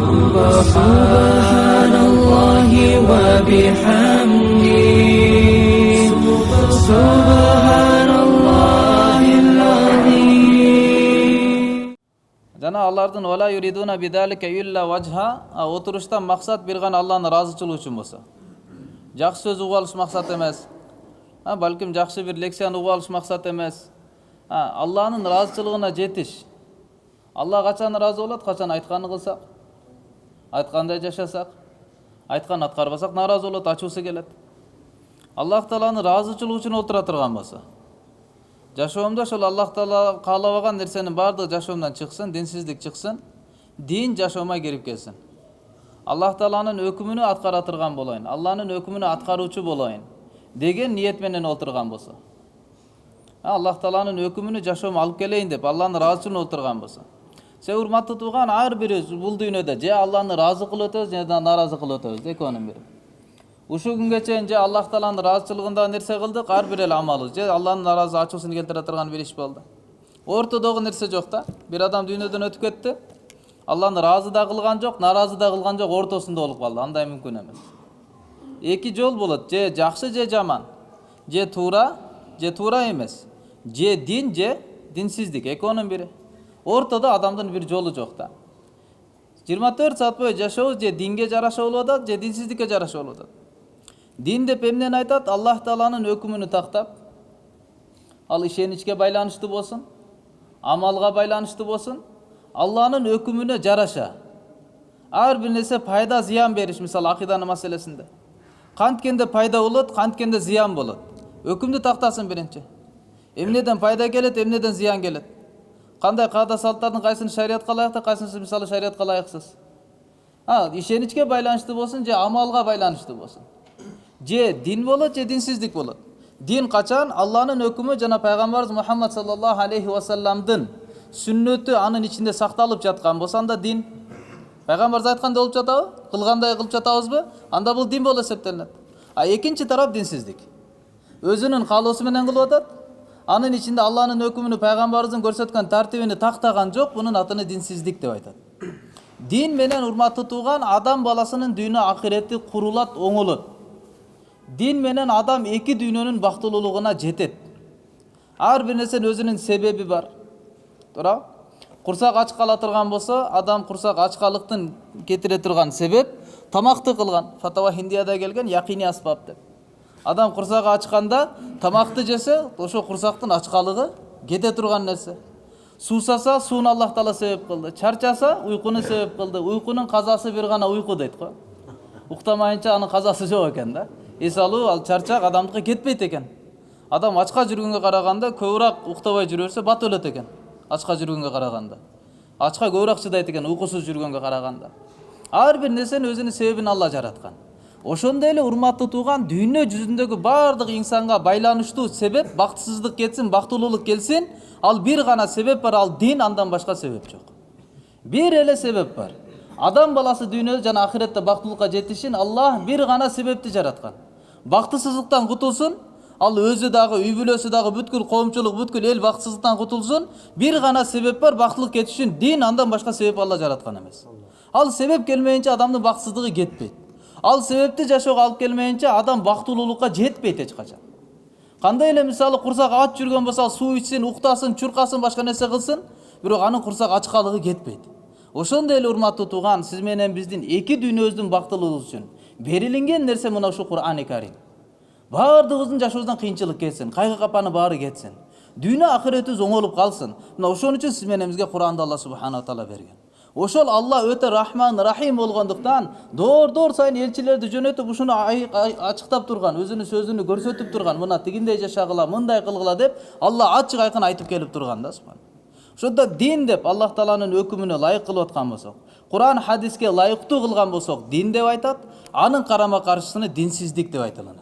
Subhanallahi wa bihamdihi. Subhanallahil azim. Жана алардын вала юридуна бидалика илля вajha отуруштан максат бир гана Алланын ыраазычылыгы үчүн болсо. Жакшы сөз угуп алыш максат эмес. Балким жакшы бир лекцияны угуп алыш максат эмес. Алланын ыраазычылыгына жетиш. Алла качан ыраазы болот? Качан айтканын кылсак, айткандай жашасак, айтканын аткарбасак наразы болот, ачуусу келет. Аллах Тааланын ыраазычылыгы үчүн отура турган болсо, жашоомдо ошол Аллах Таала каалабаган нерсенин баардыгы жашоомдон чыксын, динсиздик чыксын, дин жашоома кирип келсин. Аллах Тааланын өкүмүнү аткара турган болоюн, Алланын өкүмүнү аткаруучу болоюн деген ниет менен отурган болсо. Аллах Тааланын өкүмүнү жашоомо алып келейин деп Алланын ыраазычылыгына отурган болсо. Сен урматтуу тууган, ар бирибиз бул дүйнөдө же Алланы ыраазы кылып өтөбүз, же наразы кылып өтөбүз, экөөнүн бири. Ушул күнгө чейин же Аллах Тааланын ыраазычылыгында нерсе кылдык, ар бир эле амалыбыз, же Алланын наразы ачуусун келтире турган бир иш болду. Ортодогу нерсе жок да. Бир адам дүйнөдөн өтүп кетти. Алланы ыраазы да кылган жок, наразы да кылган жок, ортосунда болуп калды. Андай мүмкүн эмес. Эки жол болот, же жакшы же жаман, же туура эмес, же дин же динсиздик, экөөнүн бири. Ортодо адамдын бир жолу жок да. 24 саат бою жашоо же динге жараша болуп атат, же динсиздикке жараша болуп атат. Дин деп эмнени айтат? Аллах Тааланын өкүмүнү тактап, ал ишеничке байланыштуу болсун, амалга байланыштуу болсун, Алланын өкүмүнө жараша. Ар бир нерсе пайда зыян бериш, мисалы акыйданын маселесинде. Канткенде пайда болот, канткенде зыян болот. Өкүмдү тактасын биринчи. Эмнеден пайда келет, эмнеден зыян келет. Кандай каада салттардын кайсыны шариятка ылайыктуу, кайсынысы мисалы шариятка ылайыксыз. Ишеничке байланыштуу болсун же амалга байланыштуу болсун. Же дин болот, же динсиздик болот. Дин качан Алланын өкүмү жана пайгамбарыбыз Мухаммад саллаллаху алейхи ва салламдын сүннөтү анын ичинде сакталып жаткан болсо, анда дин. Пайгамбарыбыз айткандай болуп жатабы? Кылгандай кылып жатабызбы? Анда бул дин болуп эсептелет. Экинчи тарап динсиздик. Өзүнүн каалоосу менен кылып атат. Анын ичинде Алланын өкүмүнү, пайгамбарыбыздын көрсөткөн тартибини тактаган жок, бунун атыны динсиздик деп айтат. Дин менен урматтуу тууган, адам баласынын дүйнө акырети курулат, оңолот. Дин менен адам эки дүйнөнүн бактылуулугуна жетет. Ар бир нерсенин өзүнүн себеби бар. Туура? Курсак ач кала турган болсо, адам курсак ачкалыктын кетире турган себеп тамакты кылган. Фатава Хиндияда келген якини аспап деп. Адам курсагы ачканда тамакты жесе, ошо курсактын ачкалыгы кете турган нерсе. Суусаса, сууну Аллах Таала себеп кылды. Чарчаса, уйкуну себеп кылды. Уйкунун казасы бир гана уйку дейт го. Уктамайынча анын казасы жок экен да. Эсалуу, ал чарчак адамдыкы кетпейт экен. Адам ачка жүргөнгө караганда көбүрөөк уктабай жүрө берсе бат өлөт экен. Ачка жүргөнгө караганда. Ачка көбүрөөк чыдайт экен уйкусуз жүргөнгө караганда. Ар бир нерсенин өзүнүн себебин Алла жараткан. Ошондой эле урматтуу тууган, дүйнө жүзүндөгү баардык инсанга байланыштуу себеп, бактысыздык кетсин, бактылуулук келсин, ал бир гана себеп бар, ал дин, андан башка себеп жок. Бир эле себеп бар. Адам баласы дүйнөдө жана ахиретте бактылыкка жетишин Аллах бир гана себепти жараткан. Бактысыздыктан кутулсун, ал өзү дагы, үй бүлөсү дагы, бүткүл коомчулук, бүткүл эл бактысыздыктан кутулсун, бир гана себеп бар, бактылык кетиш үчүн дин, андан башка себеп Алла жараткан эмес. Ал себеп келмейинче адамдын бактысыздыгы кетпейт. Ал себепти жашоого алып келмейинче адам бактылуулукка жетпейт эч качан. Кандай эле мисалы курсак ач жүргөн болсо, суу ичсин, уктасын, чуркасын, башка нерсе кылсын, бирок анын курсак ачкалыгы кетпейт. Ошондой эле урматтуу тууган, сиз менен биздин эки дүйнөбүздүн бактылуулугу үчүн берилинген нерсе мына ушу Кур'ан-ы Карим. Баардыгыбыздын жашообуздан кыйынчылык кетсин, кайгы капаны баары кетсин. Дүйнө ахиретибиз оңолуп калсын. Мына ошон үчүн сиз менен бизге Кур'анды Алла субхана таала берген. Ошол Алла өтө Рахман, Рахим болгондуктан доор сайын элчилерди жөнөтүп ушуну ачыктап турган, өзүнүн сөзүнү көрсөтүп турган, мына тигиндей жашагыла, мындай кылгыла деп Алла ачык айкын айтып келип турган да. Ошондо дин деп Аллах Тааланын өкүмүнө лайык кылып аткан болсок, Кур'ан хадиске лайыктуу кылган болсок, дин деп айтат, анын карама каршысына динсиздик деп айтылат.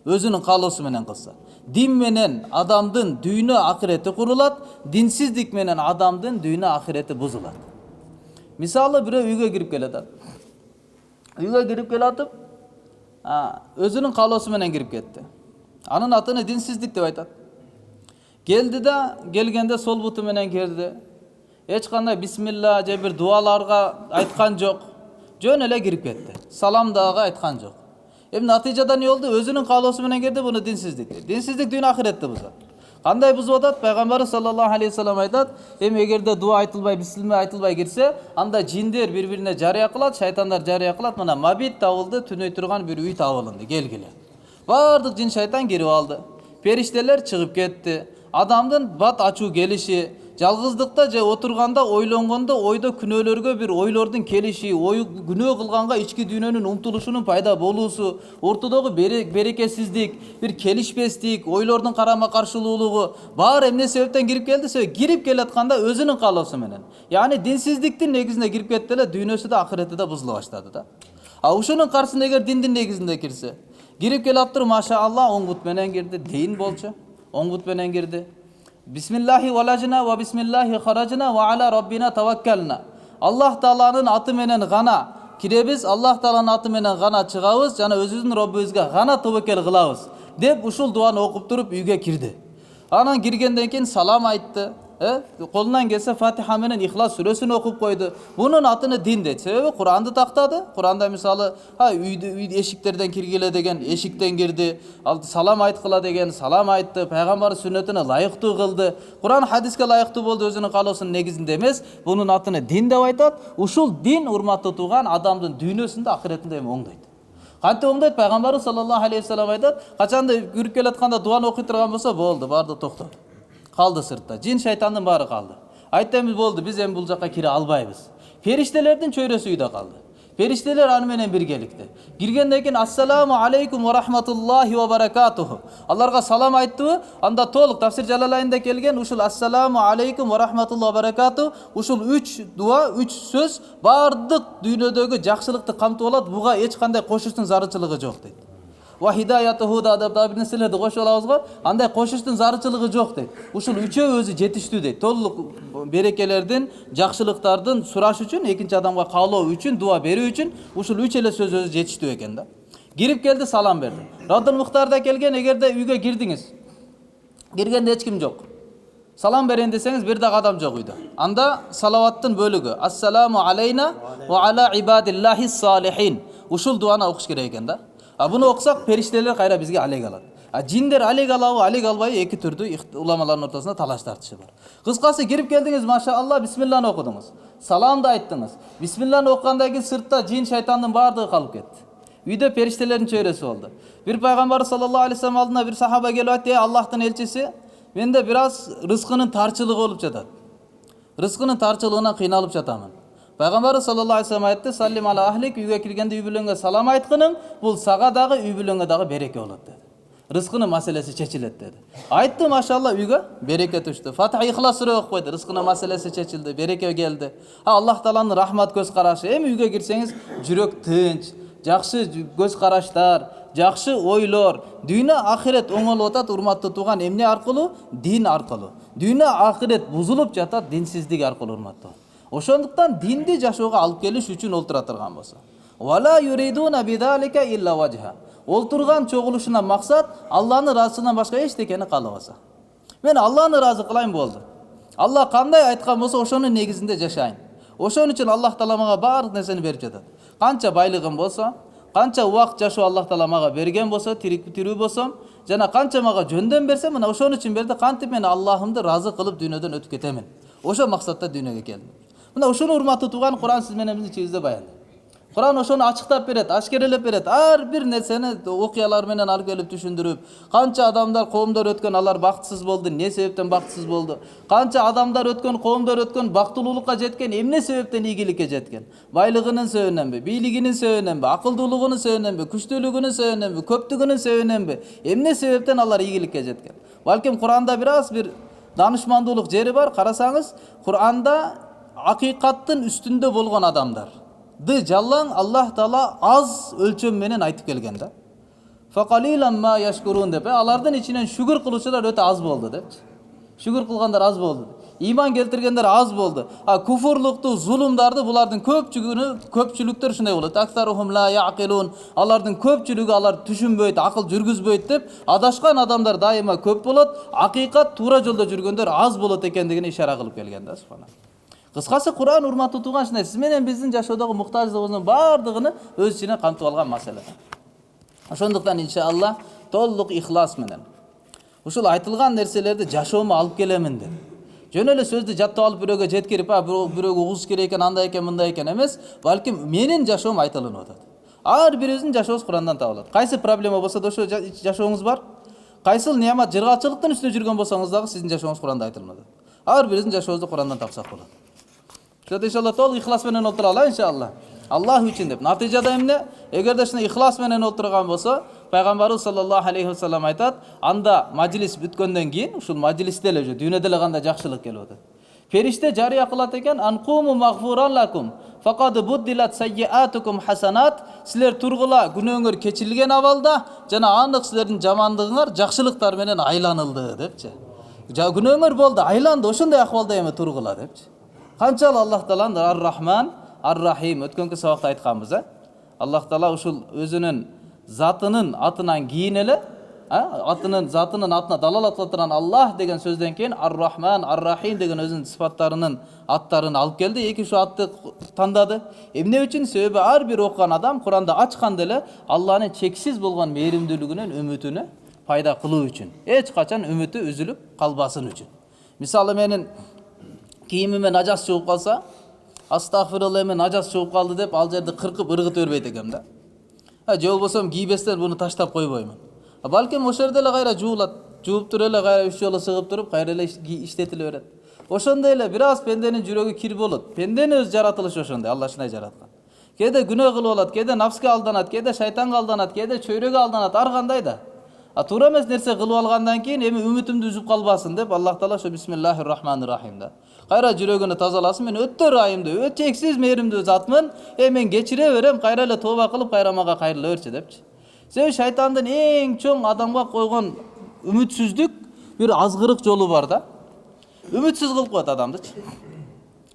Өзүнүн каалоосу менен кылса. Дин менен адамдын дүйнө акырети курулат, динсиздик менен адамдын дүйнө акырети бузулат. Мисалы бирөө үйгө кирип келатат. Үйгө кирип келатып, өзүнүн каалоосу менен кирип кетти. Анын атыны динсиздик деп айтат. Келди да, келгенде сол буту менен келди. Эч кандай бисмилла же бир дуаларга айткан жок. Жөн эле кирип кетти. Салам дагы айткан жок. Эми натыйжада эмне болду? Өзүнүн каалоосу менен кирди, буну динсиздик. Динсиздик дүйнө ахиретти бузат. Кандай бузуп атат? Пайгамбарыбыз саллаллаху алейхи вассалам айтат, эми эгерде дуа айтылбай, бисмилла айтылбай кирсе, анда жиндер бири-бирине жарыя кылат, шайтандар жарыя кылат. Мына Мабит табылды, түнөй турган бир үй табылынды, келгиле. Бардык жин шайтан кирип алды. Периштелер чыгып кетти. Адамдын бат ачуу келиши, жалгыздыкта же отурганда ойлонгондо ойдо күнөөлөргө бир ойлордун келиши, ой күнөө кылганга ички дүйнөнүн умтулушунун пайда болуусу, ортодогу берекесиздик, бир келишпестик, ойлордун карама каршылуулугу баары эмне себептен кирип келди? Кирип келатканда өзүнүн каалоосу менен. Яны динсиздиктин негизинде кирип кетти эле, дүйнөсү да ахирети да бузула баштады да. Ушунун каршысында эгер диндин негизинде кирсе, кирип келаптыр, машаалла, оң бут менен кирди, дин болчу, оң бут менен кирди. Бисмиллахи валажна ва бисмиллахи харажна ва ала раббина таваккална. Аллах Тааланын аты менен гана киребиз, Аллах Тааланын аты менен гана чыгабыз, жана өзүбүздүн Роббубузга гана тобокел кылабыз деп ушул дуаны окуп туруп үйгө кирди. Анан киргенден кийин салам айтты. Колунан келсе Фатиха менен Ихлас сүрөсүн окуп койду. Бунун атыны дин дейт. Себеби Куранды тактады. Куранда мисалы үйдө эшиктерден киргиле деген эшиктен кирди. Салам айткыла деген салам айтты. Пайгамбар сүннөтүнө ылайыктуу кылды. Куран хадиске ылайыктуу болду, өзүнүн каалоосунун негизинде эмес. Бунун атыны дин деп айтат. Ушул дин урматтуу тууган адамдын дүйнөсүндө ахиретинде эми оңдойт. Кантип оңдойт? Пайгамбарыбыз саллаллаху алейхи вассалам айтат, качанда кирип келатканда дуаны окуй турган болсо болду, барды токтоду. Калды сыртта. Жин шайтандын баары калды. Айттым болду, биз эми бул жакка кире албайбыз. Периштелердин чөйрөсү үйдө калды. Периштелер аны менен биргеликте. Киргенден кийин ассаламу алейкум ва рахматуллахи ва баракатуху. Аларга салам айттыбы? Анда толук тафсир Жалалайнда келген ушул ассаламу алейкум ва рахматуллахи ва баракату, ушул 3 дуа, 3 сөз бардык дүйнөдөгү жакшылыкты камтып алат. Буга эч кандай кошуштун зарычылыгы жок дейт. Ва хидаятуху да бир нерселерди кошуп алабыз го, андай кошуштун зарычылыгы жок дейт. Ушул үчөө өзү жетиштүү дейт. Толук берекелердин, жакшылыктардын сураш үчүн, экинчи адамга каалоо үчүн, дуа берүү үчүн ушул 3 эле сөз өзү жетиштүү экен да. Кирип келди, салам берди. Раддул Мухтарда келген, эгерде үйгө кирдиңиз, киргенде эч ким жок, салам берейин десеңиз бир дагы адам жок үйдө. Анда салаваттын бөлүгү ассаламу алейна ва ала ибадиллахи салихин. Ушул дуаны окуш керек экен да. Буну окусак периштелер кайра бизге алек алат. Жиндер алек алабы, алек албайбы, эки түрдүү уламалардын ортосунда талаш тартышы бар. Кыскасы кирип келдиңиз, машаалла, бисмилланы окудуңуз. Саламды айттыңыз. Бисмилланы окугандан кийин сыртта жин шайтандын баардыгы калып кетти. Үйдө периштелердин чөйрөсү болду. Бир пайгамбар саллаллаху алейхи вассалам алдына бир сахаба келип айтты: "Аллахтын элчиси, менде бир аз рызкынын тарчылыгы болуп жатат. Рызкынын тарчылыгынан кыйналып жатамын." Пайгамбар саллаллаху алейхи вассалам айтты: "Саллим ала ахлик", үйгө киргенде үй бүлөңгө салам айткының, бул сага дагы үй бүлөңгө дагы береке болот деди. Рызкынын маселеси чечилет деди. Айтты, машалла, үйгө береке түштү. Фатиха Ихлас сүрө окуп койду, рызкынын маселеси чечилди, береке келди. Аллах Тааланын рахмат көз карашы. Эми үйгө кирсеңиз, жүрөк тынч, жакшы көз караштар, жакшы ойлор, дүйнө ахирет оңолуп атат, урматтуу тууган, эмне аркылуу? Дин аркылуу. Дүйнө ахирет бузулуп жатат динсиздик аркылуу, урматтуу. Ошондуктан динди жашоого алып келиш үчүн олтура турган болсо. Вала юридуна бидалика илла важха. Олтурган чогулушунан максат Аллахнын ыраазысынан башка эчтекени каалабаса. Мен Аллахны ыраазы кылайын болду. Аллах кандай айткан болсо ошонун негизинде жашайын. Ошон үчүн Аллах Таала мага баардык нерсени берип жатат. Канча байлыгым болсо, канча убакыт жашоо Аллах Таала мага берген болсо, тирүү болсом, жана канча мага жөндөн берсе, мына ошон үчүн берди. Кантип мен Аллахымды ыраазы кылып дүйнөдөн өтүп кетемин. Ошо максатта дүйнөгө келдим. Мына ошону урматтуу тууган, Куран сиз менен бизди чегизде баяндайт. Куран ошону ачыктап берет, ашкерелеп берет. Ар бир нерсени окуялар менен алып келип түшүндүрүп, канча адамдар, коомдор өткөн, алар бактысыз болду, эмне себептен бактысыз болду? Канча адамдар өткөн, коомдор өткөн, бактылуулукка жеткен, эмне себептен ийгиликке жеткен? Байлыгынын себебиненби, бийлигинин себебиненби, акылдуулугунун себебиненби, күчтүүлүгүнүн себебиненби, көптүгүнүн себебиненби? Эмне себептен алар ийгиликке жеткен? Балким Куранда бир аз бир данышмандуулук жери бар. Карасаңыз, Куранда акыйкаттын үстүндө болгон адамдар жаллан Аллах Таала аз өлчөм менен айтып келген да. Факалилан ма яшкурун деп, алардын ичинен шүгүр кылуучулар өтө аз болду деп. Шүгүр кылгандар аз болду. Иман келтиргендер аз болду. Куфурлукту, зулумдарды булардын көпчүлүктөр ушундай болот. Аксарухум ла яқилун. Алардын көпчүлүгү алар түшүнбөйт, акыл жүргүзбөйт деп, адашкан адамдар дайыма көп болот. Акыйкат туура жолдо жүргөндөр аз болот экендигине ишара кылып келген да, субхана. Кыскасы Кур'ан урматтуу тууган ушундай сиз менен биздин жашоодогу муктаждыгыбыздын баардыгын өз ичине камтып алган маселе. Ошондуктан иншалла толук ихлас менен ушул айтылган нерселерди жашоомо алып келемин деп. Жөн эле сөздү жаттап алып бирөөгө жеткирип, бирөөгө угуш керек экен, андай экен, мындай экен эмес, балким менин жашоом айтылынып атат. Ар бирибиздин жашообуз Курандан табылат. Кайсы проблема болсо да ошо жашооңуз бар. Кайсыл неамат жыргалчылыктын үстүнө жүргөн болсоңуз дагы сиздин жашооңуз Куранда айтылып атат. Ар бирибиздин жашообузду Курандан тапсак болот. Ошондо иншалла толук ихлас менен отуралы иншалла. Аллах үчүн деп. Натыйжада эмне? Эгерде ушуну ихлас менен отурган болсо, пайгамбарыбыз саллаллаху алейхи ва саллям айтат, анда мажилис бүткөндөн кийин, ушул мажилисте эле дүйнөдө эле кандай жакшылык келип атат. Фериште жарыя кылат экен, анкуму магфуран лакум, факад буддилат сайяатукум хасанат, силер тургула күнөөңөр кечирилген абалда, жана анык силердин жамандыгыңар жакшылыктар менен айланылды депчи. Күнөөңөр болду, айланды, ошондой акыбалда эми тургула депчи. Канчалык Аллах Тааланын Ар-Рахман, Ар-Рахим өткөнкү сабакта айтканбыз, Аллах Таала ушул өзүнүн затынын атынан кийин эле, атынын затынын атына далалат кылдырган Аллах деген сөздөн кийин Ар-Рахман, Ар-Рахим деген өзүнүн сыфаттарынын аттарын алып келди, эки ушу атты тандады. Эмне үчүн? Себеби ар бир окуган адам Куранда ачканда эле Аллахнын чексиз болгон мээримдүүлүгүнөн үмүтүнө пайда кылуу үчүн, эч качан үмүтү үзүлүп калбасын үчүн. Мисалы менин кийимиме нажас чыгып калса, астагфирулла эми нажас чыгып калды деп ал жерди кыркып ыргытып бербейт экенмин да. Же болбосом кийбестен буну таштап койбоймун. Балким ошол жерде эле кайра жуулат, жууп туруп эле кайра 3 жолу сыгып туруп кайра эле иштетиле берет. Ошондой эле бир аз пенденин жүрөгү кир болот. Пенденин өз жаратылышы ошондой, Алла ушундай жараткан. Кээде күнөө кылып алат, кээде нафске алданат, кээде шайтанга алданат, кээде чөйрөгө алданат, ар кандай да. Туура эмес нерсе кылып алгандан кийин эми үмүтүмдү үзүп калбасын деп Аллах Таала ошо бисмиллахир рахманир рахим да. Кайра жүрөгүнү тазаласын, мен өтө райымдуу, өтө чексиз мээримдүү затмын, мен кечире берем, кайра эле тооба кылып кайра мага кайрыла берчи депчи. Себеби шайтандын эң чоң адамга койгон үмүтсүздүк бир азгырык жолу бар да. Үмүтсүз кылып коет адамдычы.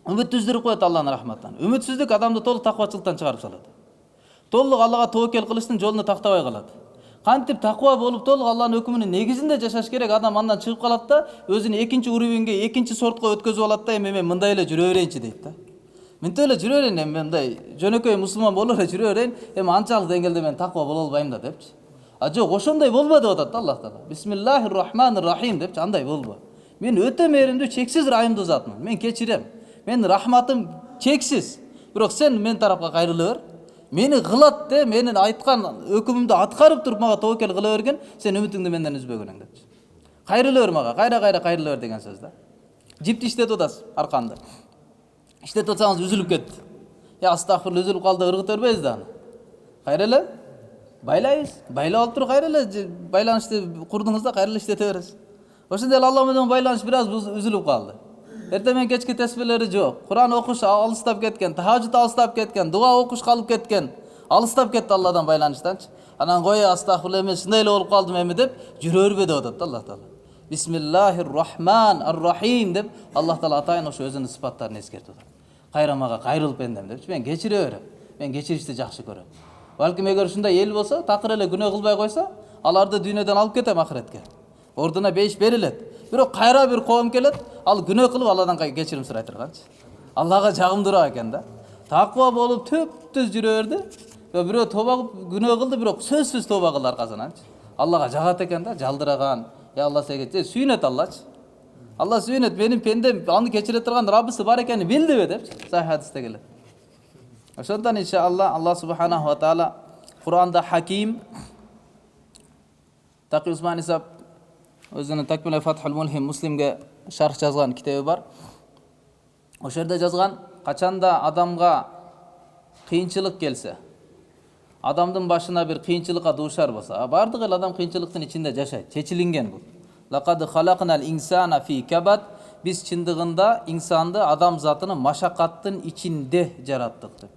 Үмүт үздүрүп коет Алланын рахматынан. Үмүтсүздүк адамды толук таквачылыктан чыгарып салат. Толук Аллага тоокел кылыштын жолуна тактабай калат. Кантип таква болуп толук Алланын өкүмүнүн негизинде жашаш керек, адам андан чыгып калат да, өзүнүн экинчи уровенге, экинчи сортко өткөзүп алат да, мен мындай эле жүрө берейинчи дейт да. Мындай эле жүрө берейин, мындай жөнөкөй мусулман болуп эле жүрө берейин, анчалык деңгээлде мен таква боло албайм да депчи. Жок, ошондой болбо деп атат да Аллах Таала. Бисмиллахир рахманир рахим депчи, андай болбо. Мен өтө мээримдүү, чексиз райымдуу затмын. Мен кечирем. Менин рахматым чексиз. Бирок сен мен тарапка кайрыла бер. Мени кылат де, менин айткан өкүмүмдү аткарып туруп мага тоокел кыла берген, сен үмүтүңдү менден үзбөгөн депчи. Кайрыла бер мага, кайра кайрыла бер деген сөз да. Жипти иштетип атасыз арканды. Иштетип атсаңыз үзүлүп кетти. Астагфирулла, үзүлүп калды, ыргыта бербейсиз да аны. Кайра эле байлайбыз. Байлап алып туруп кайра эле байланышты курдуңуз да кайра эле иштете бересиз. Ошондой эле Алла менен байланыш бир аз үзүлүп калды. Эртең кечки тесбилери жок. Куран окуш алыстап кеткен, тахажжуд алыстап кеткен, дуа окуш калып кеткен. Алыстап кетти Алладан байланыштанчы. Анан кой астагфирулла, мен ушундай эле болуп калдым эми деп жүрө бербе деп атат Аллах Таала. Бисмиллахир рахман ар рахим деп Аллах Таала атайын ошо өзүнүн сыпаттарын эскертип атат. Кайра мага кайрылып пендем депчи, мен кечире берем. Мен кечиришти жакшы көрөм. Балким эгер ушундай эл болсо, такыр эле күнөө кылбай койсо, аларды дүйнөдөн алып кетем ахиретке. Ордуна бейиш берилет. Бирок кайра бир коом келет, ал күнөө кылып Алладан кечирим сурай турганчы. Аллага жагымдуураак экен да. Таква болуп төптүз жүрө берди. Бирөө тоба кылып күнөө кылды, бирок сөзсүз тоба кылды аркасынанчы. Аллага жагат экен да, жалдыраган. Алла сеге сүйнөт Аллачы. Алла сүйнөт, менин пендем аны кечире турган Раббысы бар экенин билдиби депчи. Сахih хадисте келет. Ошондон иншалла Аллах субханаху ва таала Куранда Хаким Таки Усмани сап өзүнүн Такмила Фатхул Мулхим Муслимге шарх жазган китеби бар. Ошол жерде жазган, качанда адамга кыйынчылык келсе, адамдын башына бир кыйынчылыкка дуушар болсо, бардык эл адам кыйынчылыктын ичинде жашайт. Чечилинген бул. Лакад халакнал инсана фи кабат. Биз чындыгында инсанды адам затынын машакаттын ичинде жараттык деп.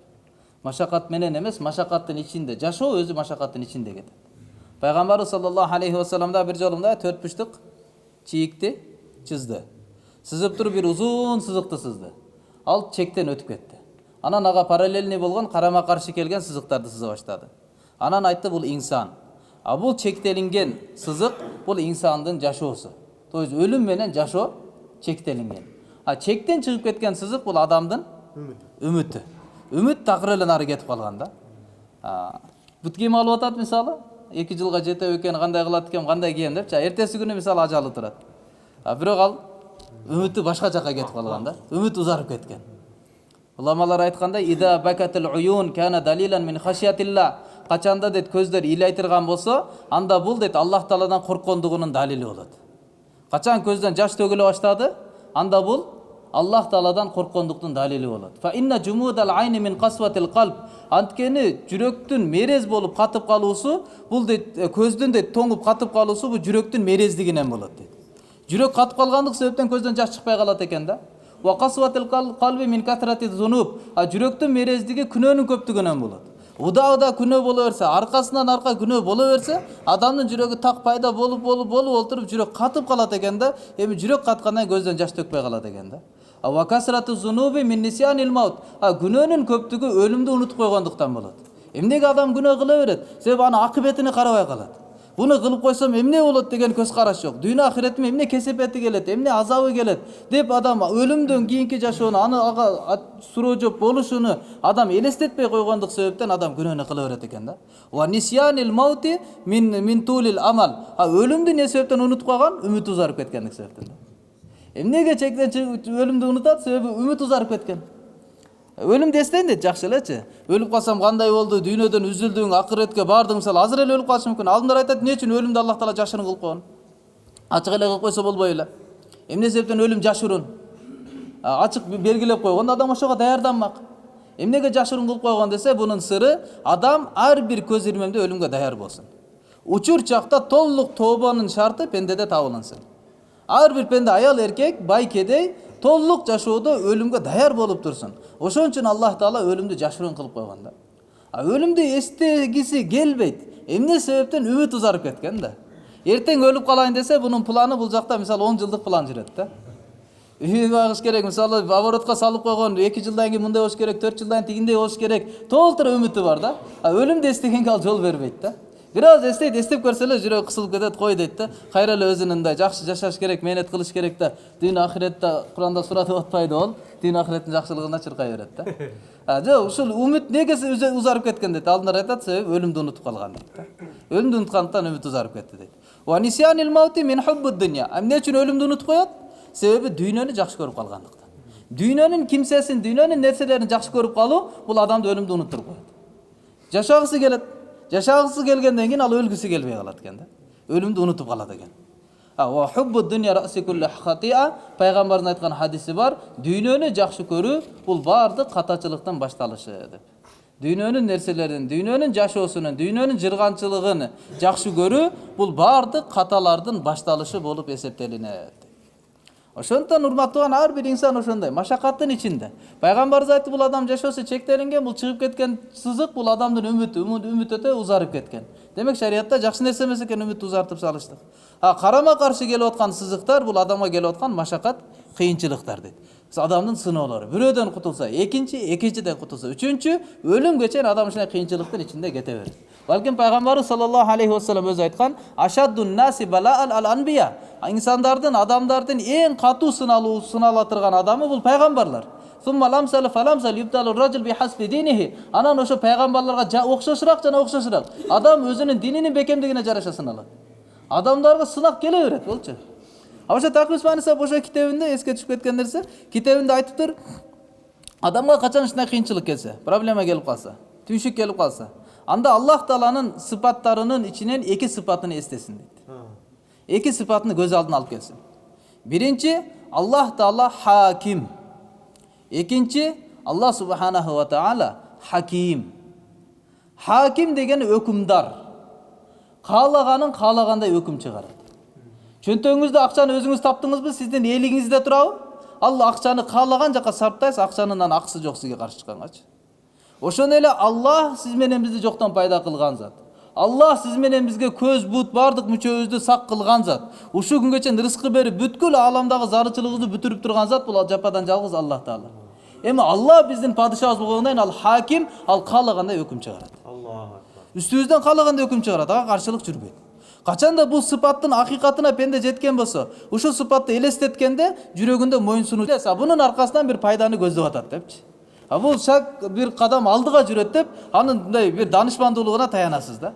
Машакат менен эмес, машакаттын ичинде. Жашоо өзү машакаттын ичинде кетет. Пайгамбар саллаллаху алейхи ва салламда бир жолунда 4 буштук чийикти чызды. Сызып туруп бир узун сызыкты сызды. Ал чектен өтүп кетти. Анан ага параллельный болгон карама каршы келген сызыктарды сыза баштады. Анан айтты, бул инсан. А бул чектелинген сызык бул инсандын жашоосу. То есть өлүм менен жашоо чектелинген. чектен чыгып кеткен сызык бул адамдын үмүтү. Үмүт такыр эле нары кетип калган да. Бүт кийим алып атат мисалы, 2 жылга жетеп экен, кандай кылат экен, кандай кийем деп, эртеси күнү мисалы ажалы турат. Бирок ал үмүтү башка жакка кетип калган да. Үмүт узарып кеткен. Уламалар айткандай, ида бакатил уюн кана далилан мин хашиятилла. Качанда дейт көздөр ыйлай турган болсо, анда бул дейт Аллах Тааладан корккондугунун далили болот. Качан көздөн жаш төгүлө баштады, анда бул Аллах Тааладан корккондуктун далили болот. Фа инна жумудал айни мин касватил калб. Анткени жүрөктүн мерез болуп катып калуусу, бул дейт көздүн дейт тоңуп катып калуусу бул жүрөктүн мерездигинен болот дейт. Жүрөк катып калгандык себептен көздөн жаш чыкпай калат экен да. Ва касватил калби мин катрати зунуб. Жүрөктүн мерездиги күнөөнүн көптүгүнөн болот. Уда күнөө боло берсе, аркасынан арка күнөө боло берсе, адамдын жүрөгү так пайда болуп олтуруп жүрөк катып калат экен да. Эми жүрөк каткандан көздөн жаш төкпөй калат экен да. Ва касрату зунуби мин нисянил маут. Күнөөнүн көптүгү өлүмдү унутуп койгондуктан болот. Эмнеге адам күнөө кыла берет? Себеби аны акыбетине карабай калат. Буну кылып койсом эмне болот деген көз караш жок. Дүйнө ахиретиме эмне кесепети келет, эмне азабы келет деп адам өлүмдөн кийинки жашоону, аны ага суроо жооп болушуну адам элестетпей койгондук себептен адам күнөөнү кыла берет экен да. Ва нисянил маути мин тулил амал. Өлүмдү эмне себептен унутуп калган? Үмүт узарып кеткендик себептен. Эмнеге чектен өлүмдү унутат? Себеби үмүт узарып кеткен. Өлүмдү эстейин дейт, жакшы элечи. Өлүп калсам кандай болду, дүйнөдөн үзүлдүң, акыретке бардың, мисалы азыр эле өлүп калышы мүмкүн. Алдындар айтат, эмне үчүн өлүмдү Аллах Таала жашырын кылып койгон? Ачык эле кылып койсо болбой эле. Эмне себептен өлүм жашырын? Ачык белгилеп койгондо адам ошого даярданмак. Эмнеге жашырын кылып койгон десе, бунун сыры адам ар бир көз ирмемде өлүмгө даяр болсун. Учур чакта толук тообанын шарты пендеде табылынсын. Ар бир пенде, аял эркек, бай кедей толук жашоодо өлүмгө даяр болуп турсун. Ошон үчүн Аллах Таала өлүмдү жашырын кылып койгон да. Өлүмдү эстегиси келбейт. Эмне себептен? Үмүт узарып кеткен да. Эртең өлүп калайын десе, бунун планы бул жакта мисалы 10 жылдык план жүрөт да. Үй багыш керек, мисалы оборотко салып койгон, 2 жылдан кийин мындай болуш керек, 4 жылдан тигиндей болуш керек. Толтура үмүтү бар да. Өлүмдү эстегенге ал жол бербейт да. Бир аз эстеп көрсө эле жүрөк кысылып кетет, кой дейт да. Кайра эле өзүнүндай жакшы жашаш керек, мээнет кылыш керек да. Дүйнө ахиретте Куранда суратып атпайды ол. Дүйнө ахиреттин жакшылыгына чыркай берет да. Жок, ушул үмүт неге узарып кеткен дейт. Алдындар айтат, себеби өлүмдү унутуп калган дейт да. Өлүмдү унуткандыктан үмүт узарып кетти дейт. Ва нисянил маути мин хуббуд дунья. Эмне үчүн өлүмдү унутуп коет? Себеби дүйнөнү жакшы көрүп калгандыктан. Дүйнөнүн кимсесин, дүйнөнүн нерселерин жакшы көрүп калуу бул адамды өлүмдү унуттуруп коет. Жашагысы келет. Жашагысы келгенден кийин ал өлгүсү келбей калат экен да. Өлүмдү унутуп калат экен. Ва хуббуд дунья раси кулли хатиа. Пайгамбардын айткан хадиси бар. Дүйнөнү жакшы көрүү бул бардык катачылыктын башталышы деп. Дүйнөнүн нерселерин, дүйнөнүн жашоосунун, дүйнөнүн жырганчылыгын жакшы көрүү бул бардык каталардын башталышы болуп эсептелинет. Ошондон урматтаган ар бир инсан ошондой машакаттын ичинде. Пайгамбарыбыз айтты, бул адам жашоосу чектелинген, бул чыгып кеткен сызык, бул адамдын үмүт өтө узарып кеткен. Демек шариятта жакшы нерсе эмес экен үмүттү узартып салыштык. Карама каршы келип аткан сызыктар бул адамга келип аткан машакат, кыйынчылыктар дейт. Адамдын сыноолору. Бирөөдөн кутулса, экинчиден кутулса, үчүнчү өлүмгө чейин адам ушундай кыйынчылыктын ичинде кете берет. Балким пайгамбарыбыз саллаллаху алейхи вассалам өзү айткан, ашаддун наси балаал ал анбия. Инсандардын, адамдардын эң катуу сынала турган адамы бул пайгамбарлар. Сумма ламсал фаламсал юбталу раджул бихасби динихи. Анан ошо пайгамбарларга окшошураак жана окшошураак адам өзүнүн дининин бекемдигине жараша сыналат. Адамдарга сынак келе берет, болчу. Ошо Такмисманиса ошо китебинде эске түшүп кеткен нерсе, китебинде айтыптыр, адамга качан ушундай кыйынчылык келсе, проблема келип калса, түйшүк келип калса, анда Аллах Тааланын сыпаттарынын ичинен 2 сыпатын эстесин дейт. 2 сыпатын көз алдына алып келсин. Биринчи, Аллах Таала хаким. Экинчи, Аллах субханаху ва таала хаким. Хаким деген өкүмдар. Каалаганын каалагандай өкүм чыгарат. Чөнтөгүңүздө акчаны өзүңүз таптыңызбы, сиздин элигиңизде турабы? Ал акчаны каалаган жака сарптайсыз, акчанын акысы жок сизге каршы чыккангачы. Ошондо эле Аллах сиз менен бизди жоктон пайда кылган зат. Аллах сиз менен бизге көз, бут, бардык мүчөбүздү сак кылган зат. Ушул күнгө чейин рызкы берип, бүткүл ааламдагы зарычылыгыбызды бүтүрүп турган зат бул жападан жалгыз Аллах Таала. Эми Аллах биздин падышабыз болгондон ал хаким, ал каалагандай өкүм чыгарат. Үстүбүздөн каалагандай өкүм чыгарат, ага каршылык жүрбөйт. Качанда бул сыпаттын акыйкатына пенде жеткен болсо, ушул сыпатты элестеткенде жүрөгүндө моюнсунуу. Бунун аркасынан бир пайданы көздөп атат депчи. Бул шак бир кадам алдыга жүрөт деп, анын мындай бир данышмандуулугуна таянасыз да.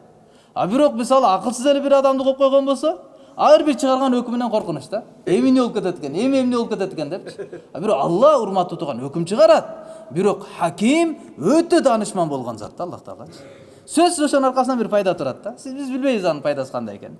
Бирок мисалы акылсыз эле бир адамды коюп койгон болсо, ар бир чыгарган өкүмүнөн коркунуч да. Эмне болуп кетет экен, эмне болуп кетет экен депчи. Бирок Алла урматтуу турган өкүм чыгарат. Бирок Хаким өтө данышман болгон зат да, Аллах Таала. Сөзсүз ошонун аркасынан бир пайда турат да. Биз билбейбиз анын пайдасы кандай экенин.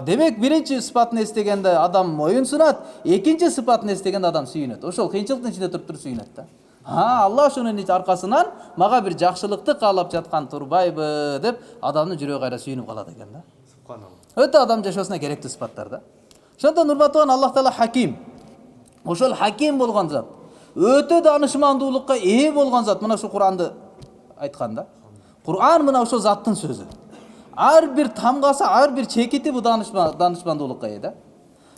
Демек биринчи сыпатын эстегенде адам моюнсунат, экинчи сыпатын эстегенде адам сүйүнөт. Ошол кыйынчылыктын ичинде туруп сүйүнөт да. Алла ошонун аркасынан мага бир жакшылыкты каалап жаткан турбайбы деп адамдын жүрөгү кайра сүйүнүп калат экен да. Өтө адам жашоосуна керектүү сыпаттар да. Ошондон урматтуу Аллах Таала Хаким. Ошол Хаким болгон зат, өтө данышмандуулукка ээ болгон зат. Мына ушу Куранды айткан да. Куран мына ошол заттын сөзү. Ар бир тамгасы, ар бир чекити бу данышмандуулукка ээ да.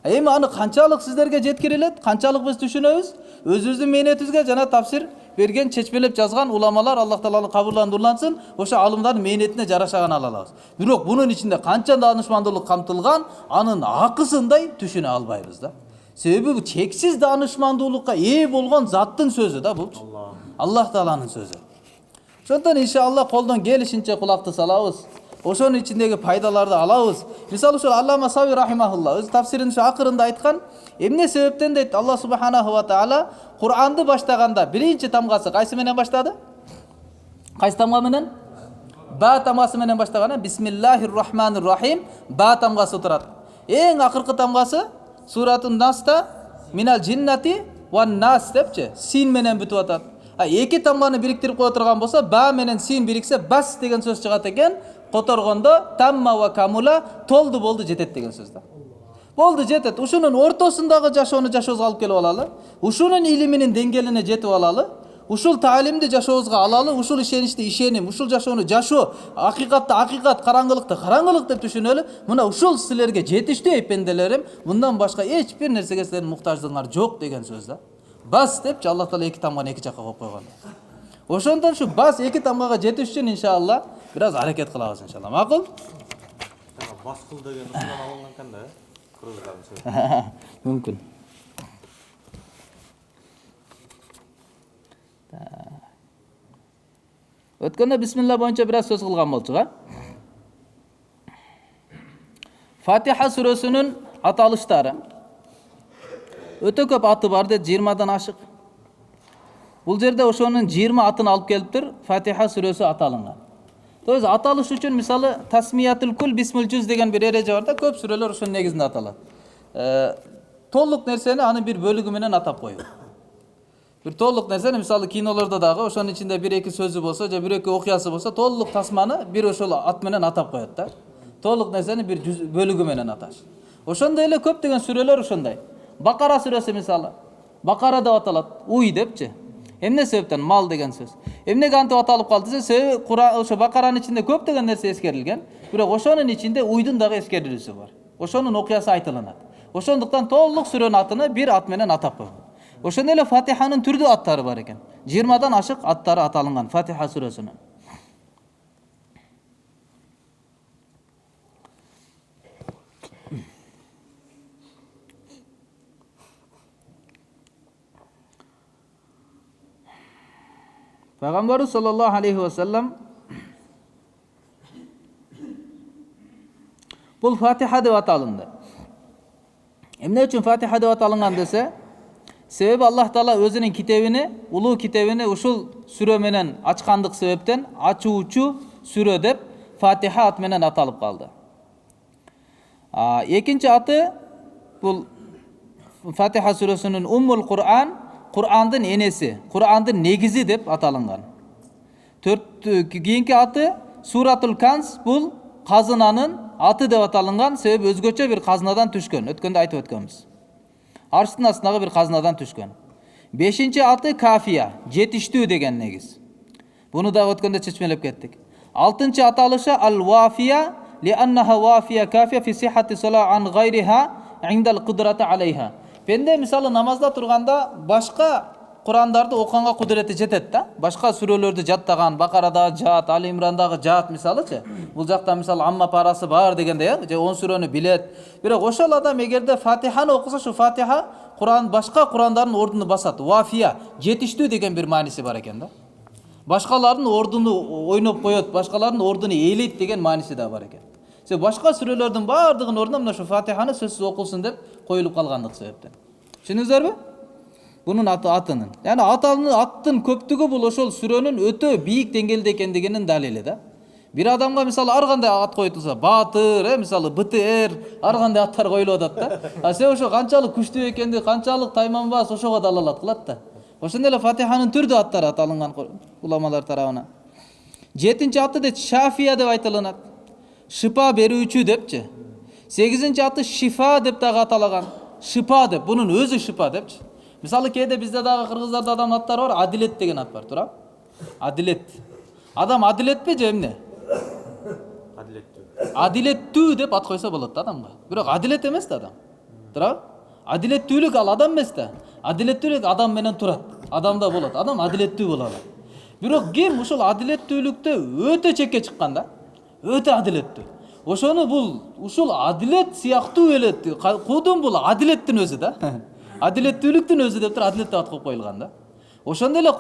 Эми аны канчалык сиздерге жеткирилет, канчалык биз түшүнөбүз? Өзүбүздүн мээнетибизге жана тафсир берген, чечмелеп жазган уламалар Аллах Тааланы кабылдандырылсын, ошо алымдардын мээнетине жараша гана ала алабыз. Бирок бунун ичинде канча данышмандуулук камтылган, анын акысындай түшүнө албайбыз да. Себеби бул чексиз данышмандуулукка ээ болгон заттын сөзү да бул. Аллах Тааланын сөзү. Ошондон иншалла колдон келишинче кулакты салабыз. Ошонун ичиндеги пайдаларды алабыз. Мисалы ушул Аллама Сави рахимахулла өз тафсиринин ушу акырында айткан, эмне себептен дейт Алла субханаху ва таала Куранды баштаганда биринчи тамгасы кайсы менен баштады? Кайсы тамга менен? Ба тамгасы менен баштаган. Бисмиллахир рахманир рахим ба тамгасы турат. Эң акыркы тамгасы Суратун Наста минал джиннати ван нас депчи, син менен бүтүп атат. Эки тамганы бириктирип кое турган болсо, ба менен син бириксе бас деген сөз чыгат экен. Которгондо тамма ва камула толду болду жетет деген сөз да. Болду жетет. Ушунун ортосундагы жашоону жашообузга алып келип алалы. Ушунун илиминин деңгээлине жетип алалы. Ушул таалимди жашообузга алалы, ушул ишеничти ишеним, ушул жашоону жашоо, акыйкатты акыйкат, караңгылыкты караңгылык деп түшүнөлү. Мына ушул силерге жетиштүү пенделерим, мындан башка эч бир нерсеге силердин муктаждыгыңар жок деген сөз да. Бас депчи Аллах Таала эки тамганы эки жакка коюп койгон. Ошондон ушу бас эки тамгага жетиш үчүн иншалла бираз аракет кылабыз иншалла. Макул? Баскыл деген ушундан алынган экен да, кыргыздардын сөзү. Мүмкүн. Өткөндө бисмилла боюнча бираз сөз кылган болчук, Фатиха сүрөсүнүн аталыштары. Өтө көп аты бар деп 20дан ашык. Бул жерде ошонун 20 атын алып келиптир, Фатиха сүрөсү аталынган. Тоз аталыш үчүн мисалы тасмиятул кул бисмил жуз деген бир эреже бар да, көп сүрөлөр ошонун негизинде аталат. Толук нерсени анын бир бөлүгү менен атап коюу. Бир толук нерсени мисалы кинолордо дагы ошонун ичинде бир эки сөзү болсо, же бир эки окуясы болсо, толук тасманы бир ошол ат менен атап коет да. Толук нерсени бир бөлүгү менен аташ. Ошондой эле көптөгөн сүрөлөр ошондой. Бакара сүрөсү мисалы, Бакара деп аталат, уй депчи. Эмне себептен? Мал деген сөз. Эмнеге антип аталып калды десе, себеби Куран ошо Бакаранын ичинде көптөгөн нерсе эскерилген, бирок ошонун ичинде уйдун дагы эскерилүүсү бар. Ошонун окуясы айтылынат. Ошондуктан толук сүрөнүн атыны бир ат менен атап койгон. Ошондой эле Фатиханын түрдүү аттары бар экен. 20дан ашык аттары аталынган Фатиха сүрөсүнүн. Пайгамбарыбыз саллаллаху алейхи ва саллам бул Фатиха деп аталынды. Эмне үчүн Фатиха деп аталынган десе, себеби Аллах Таала өзүнүн китебини, улуу китебини ушул сүрө менен ачкандык себептен ачуучу сүрө деп Фатиха ат менен аталып калды. Экинчи аты бул Фатиха сүрөсүнүн Уммул Кур'ан, Кур'андын энеси, Кур'андын негизи деп аталынган. Кийинки аты Суратул Канз, бул казынанын аты деп аталынган, себеби өзгөчө бир казынадан түшкөн. Өткөндө айтып өткөнбүз. Арштын астындагы бир казынадан түшкөн. Бешинчи аты Кафия, жетиштүү деген негиз. Буну да өткөндө чечмелеп кеттик. Алтынчы аталышы Ал-Вафия, лианнаха вафия кафия фи сиххати сала ан гайриха индал кудрата алейха. Пенде мисалы намазда турганда башка Курандарды окуганга кудурети жетет да. Башка сүрөлөрдү жаттаган, Бакарада жат, Али Имрандагы жат мисалычы. Бул жакта мисалы Амма парасы бар дегенде, же 10 сүрөнү билет. Бирок ошол адам эгерде Фатиханы окуса, шу Фатиха Куран башка Курандардын ордуну басат. Вафия, жетиштүү деген бир мааниси бар экен да. Башкалардын ордуну ойноп коет, башкалардын ордуну ээлейт деген мааниси да бар экен. Башка сүрөлөрдүн баардыгынын ордуна мына шу Фатиханы сөзсүз окулсун деп коюлуп калгандык себептен. Түшүндүңүздөрбү? Бунун атынын. Яны аттын көптүгү бул ошол сүрөнүн өтө бийик деңгээлде экендигинин далили да. Бир адамга мисалы ар кандай ат коюлса, Баатыр, мисалы БТР, ар кандай аттар коюлуп атат да. А сен ошо канчалык күчтүү экенди, канчалык тайманбас ошого далалат кылат да. Ошондой эле Фатиханын түрдүү аттары аталынган уламалар тарабынан. 7-чи аты дейт Шафия деп айтылынат. Шипа берүүчү депчи. 8-чи аты Шифа деп дагы аталаган. Шипа деп, бунун өзү шипа депчи. Мисалы кээде бизде дагы кыргыздарда адам аттары бар, Адилет деген ат бар, туурабы? Адилет. Адам адилетпи же эмне? Адилеттүү. Адилеттүү деп ат койсо болот да адамга. Бирок адилет эмес да адам. Туурабы? Адилеттүүлүк ал адам эмес да. Адилеттүүлүк адам менен турат. Адамда болот. Адам адилеттүү боло алат. Бирок ким ушул адилеттүүлүктө өтө чекке чыккан да? Өтө адилеттүү. Ошону ушул адилет сыяктуу эле кудум бул адилеттин өзү да. Адилеттүүлүктүн өзү деп туруп адилет деп ат коюп койулган да. Ошондой эле